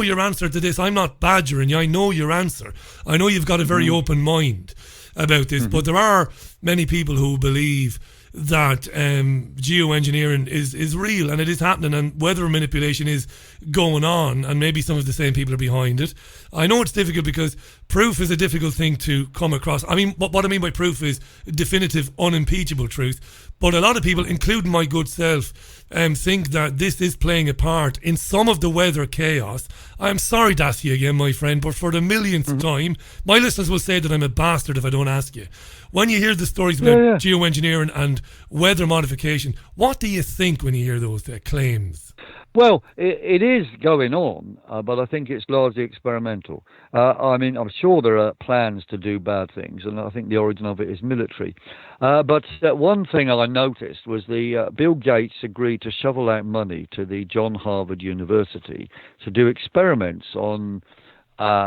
your answer to this. I'm not badgering you. I know your answer. I know you've got a very open mind about this, but there are many people who believe that geoengineering is real and it is happening, and weather manipulation is going on, and maybe some of the same people are behind it. I know it's difficult because proof is a difficult thing to come across. I mean, what I mean by proof is definitive, unimpeachable truth. But a lot of people, including my good self, think that this is playing a part in some of the weather chaos. I'm sorry to ask you again, my friend, but for the millionth time, my listeners will say that I'm a bastard if I don't ask you. When you hear the stories about geoengineering and weather modification, what do you think when you hear those claims? Well, it is going on, but I think it's largely experimental. I mean, I'm sure there are plans to do bad things, and I think the origin of it is military. But one thing I noticed was Bill Gates agreed to shovel out money to the John Harvard University to do experiments on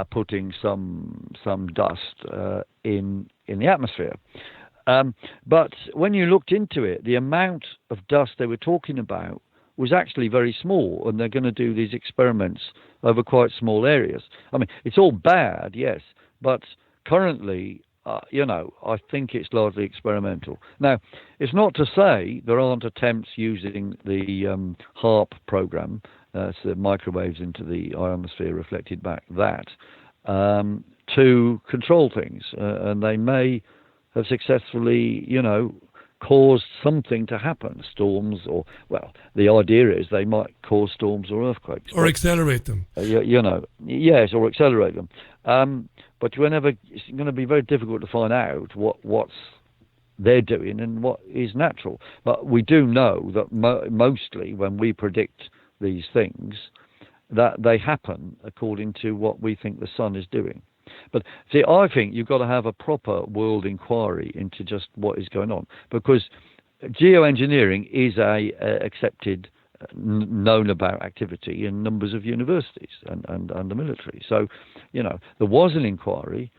putting some dust in the atmosphere. But when you looked into it, the amount of dust they were talking about was actually very small, and they're going to do these experiments over quite small areas. I mean, it's all bad, yes, but currently, I think it's largely experimental. Now, it's not to say there aren't attempts using the HAARP program, so the microwaves into the ionosphere reflected back, to control things, and they may have successfully, caused something to happen, storms, or, well, the idea is they might cause storms or earthquakes. Or accelerate them. Yes, or accelerate them. But it's going to be very difficult to find out what's they're doing and what is natural. But we do know that mostly when we predict these things, that they happen according to what we think the sun is doing. But see, I think you've got to have a proper world inquiry into just what is going on, because geoengineering is a accepted, known about activity in numbers of universities and the military. So, there was an inquiry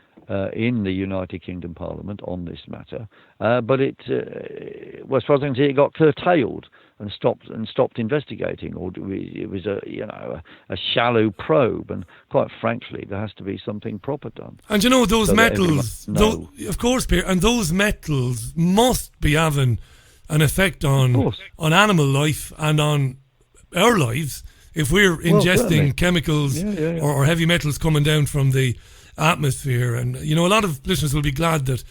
in the United Kingdom Parliament on this matter, but it, as far as I can see, it got curtailed and stopped investigating, or it was a shallow probe, and quite frankly, there has to be something proper done. And those metals, of course, Pierre, and those metals must be having an effect on animal life and on our lives if we're ingesting chemicals or heavy metals coming down from the atmosphere. And a lot of listeners will be glad that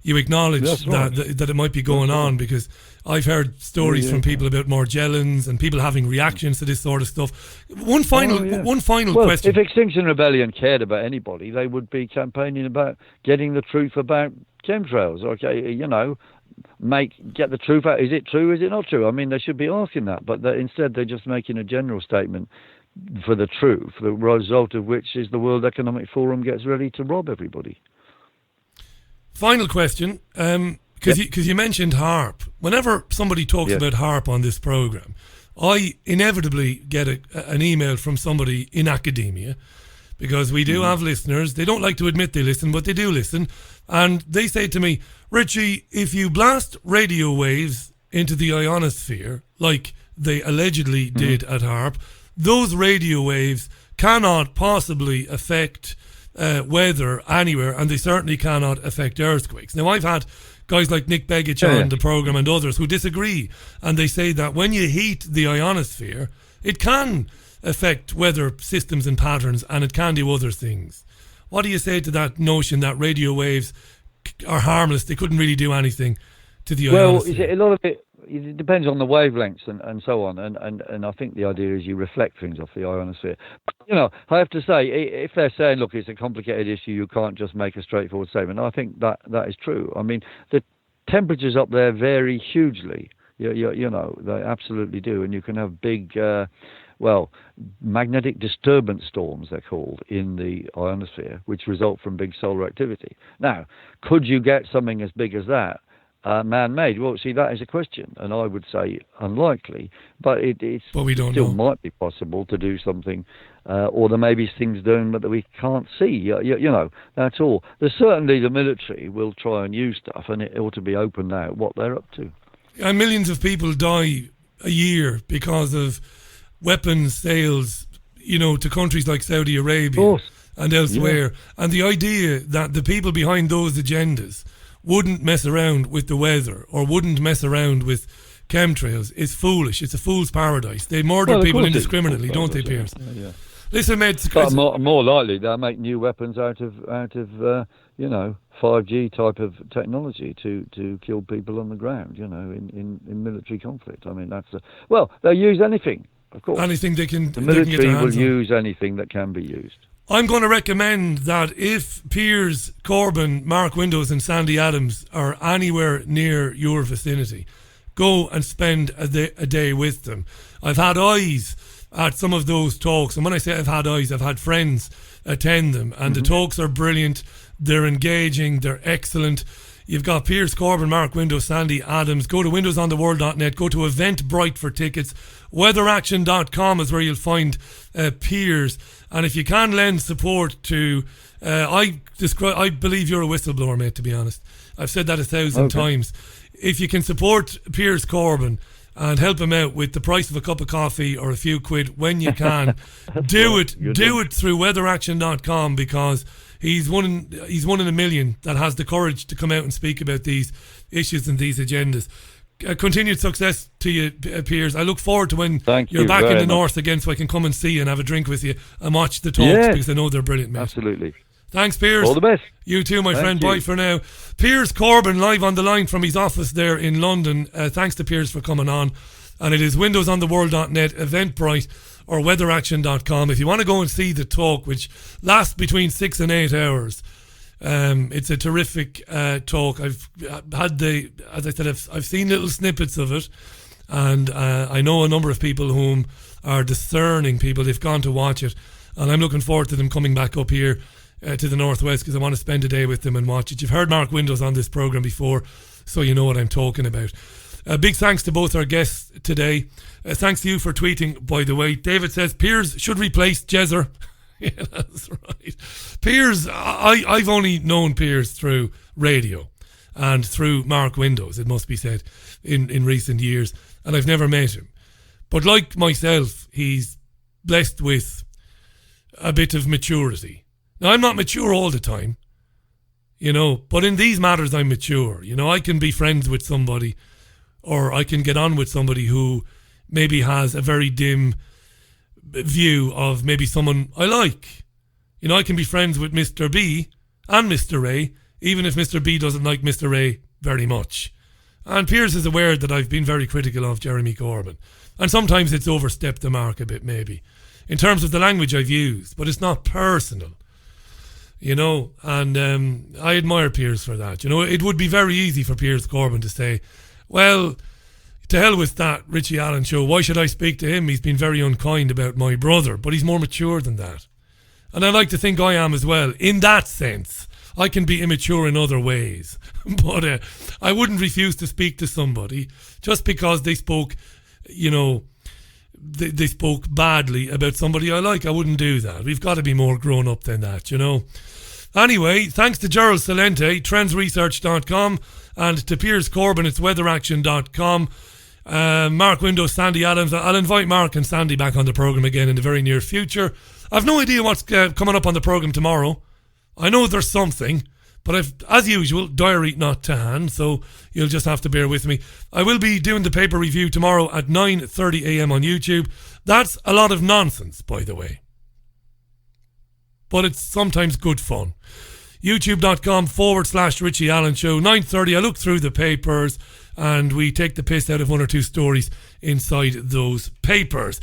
you acknowledge that it might be going on, because I've heard stories from people about Morgellons and people having reactions to this sort of stuff. One final question. If Extinction Rebellion cared about anybody, they would be campaigning about getting the truth about chemtrails. Okay, get the truth out. Is it true? Is it not true? I mean, they should be asking that, but instead they're just making a general statement for the truth, the result of which is the World Economic Forum gets ready to rob everybody. Final question, because you mentioned HAARP. Whenever somebody talks about HAARP on this programme, I inevitably get an email from somebody in academia, because we do have listeners. They don't like to admit they listen, but they do listen. And they say to me, Richie, if you blast radio waves into the ionosphere, like they allegedly did at HAARP, those radio waves cannot possibly affect weather anywhere, and they certainly cannot affect earthquakes. Now, I've had guys like Nick Begich on the programme and others who disagree, and they say that when you heat the ionosphere, it can affect weather systems and patterns, and it can do other things. What do you say to that notion that radio waves are harmless? They couldn't really do anything to the ionosphere. Well, a lot of it depends on the wavelengths and so on, and I think the idea is you reflect things off the ionosphere. I have to say, if they're saying, look, it's a complicated issue, you can't just make a straightforward statement, I think that is true. I mean, the temperatures up there vary hugely. They absolutely do, and you can have big, magnetic disturbance storms, they're called, in the ionosphere, which result from big solar activity. Now, could you get something as big as that man-made? Well, see, that is a question, and I would say unlikely, but we don't still know. Might be possible to do something, or there may be things done that we can't see. That's all. There's certainly the military will try and use stuff, and it ought to be open out what they're up to. And millions of people die a year because of weapons sales, to countries like Saudi Arabia and elsewhere. Yeah. And the idea that the people behind those agendas wouldn't mess around with the weather or wouldn't mess around with chemtrails is foolish. It's a fool's paradise. They murder people indiscriminately, don't they, Piers? Yeah. Listen, mate. But more likely they'll make new weapons out of 5G type of technology to kill people on the ground. In military conflict. I mean, they'll use anything, of course. Anything they can. The military will use anything that can be used. I'm going to recommend that if Piers Corbyn, Mark Windows and Sandy Adams are anywhere near your vicinity, go and spend a day with them. I've had eyes at some of those talks, and when I say I've had eyes, I've had friends attend them, and the talks are brilliant. They're engaging, they're excellent. You've got Piers Corbyn, Mark Windows, Sandy Adams. Go to windowsontheworld.net, go to Eventbrite for tickets. Weatheraction.com is where you'll find Piers. And if you can lend support to, I believe you're a whistleblower, mate, to be honest. I've said that 1,000 times. If you can support Piers Corbyn and help him out with the price of a cup of coffee or a few quid when you can, do it through weatheraction.com, because he's one in a million that has the courage to come out and speak about these issues and these agendas. Continued success to you, Piers. I look forward to when you're back in the north again, so I can come and see you and have a drink with you and watch the talks, because I know they're brilliant, mate. Absolutely. Thanks, Piers. All the best. You too, my friend. Bye for now. Piers Corbyn live on the line from his office there in London. Thanks to Piers for coming on. And it is windowsontheworld.net, Eventbrite or weatheraction.com. If you want to go and see the talk, which lasts between 6 and 8 hours, it's a terrific talk. I've had as I said, I've seen little snippets of it, and I know a number of people whom are discerning people. They've gone to watch it, and I'm looking forward to them coming back up here to the Northwest, because I want to spend a day with them and watch it. You've heard Mark Windows on this programme before, so you know what I'm talking about. Big thanks to both our guests today. Thanks to you for tweeting, by the way. David says Piers should replace Jezzer. Yeah, that's right. Piers, I've only known Piers through radio and through Mark Windows, it must be said, in recent years, and I've never met him. But like myself, he's blessed with a bit of maturity. Now, I'm not mature all the time, but in these matters I'm mature. I can be friends with somebody, or I can get on with somebody who maybe has a very dim view of maybe someone I like. I can be friends with Mr. B and Mr. A, even if Mr. B doesn't like Mr. A very much. And Piers is aware that I've been very critical of Jeremy Corbyn. And sometimes it's overstepped the mark a bit, maybe, in terms of the language I've used, but it's not personal. And I admire Piers for that. It would be very easy for Piers Corbyn to say, well, to hell with that Richie Allen show. Why should I speak to him? He's been very unkind about my brother. But he's more mature than that. And I like to think I am as well. In that sense, I can be immature in other ways. But I wouldn't refuse to speak to somebody just because they spoke, they spoke badly about somebody I like. I wouldn't do that. We've got to be more grown up than that, Anyway, thanks to Gerald Celente, trendsresearch.com, and to Piers Corbyn, it's weatheraction.com. Mark Windows, Sandy Adams. I'll invite Mark and Sandy back on the programme again in the very near future. I've no idea what's coming up on the programme tomorrow. I know there's something, but I've, as usual, diary not to hand, so you'll just have to bear with me. I will be doing the paper review tomorrow at 9:30 a.m. on YouTube. That's a lot of nonsense, by the way, but it's sometimes good fun. youtube.com/Richie Allen Show. 9:30, I look through the papers and we take the piss out of one or two stories inside those papers.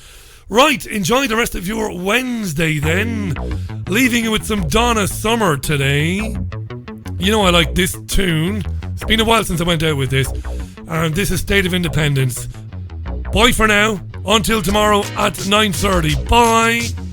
Right, enjoy the rest of your Wednesday then. Leaving you with some Donna Summer today. I like this tune. It's been a while since I went out with this. And this is State of Independence. Bye for now. Until tomorrow at 9:30. Bye.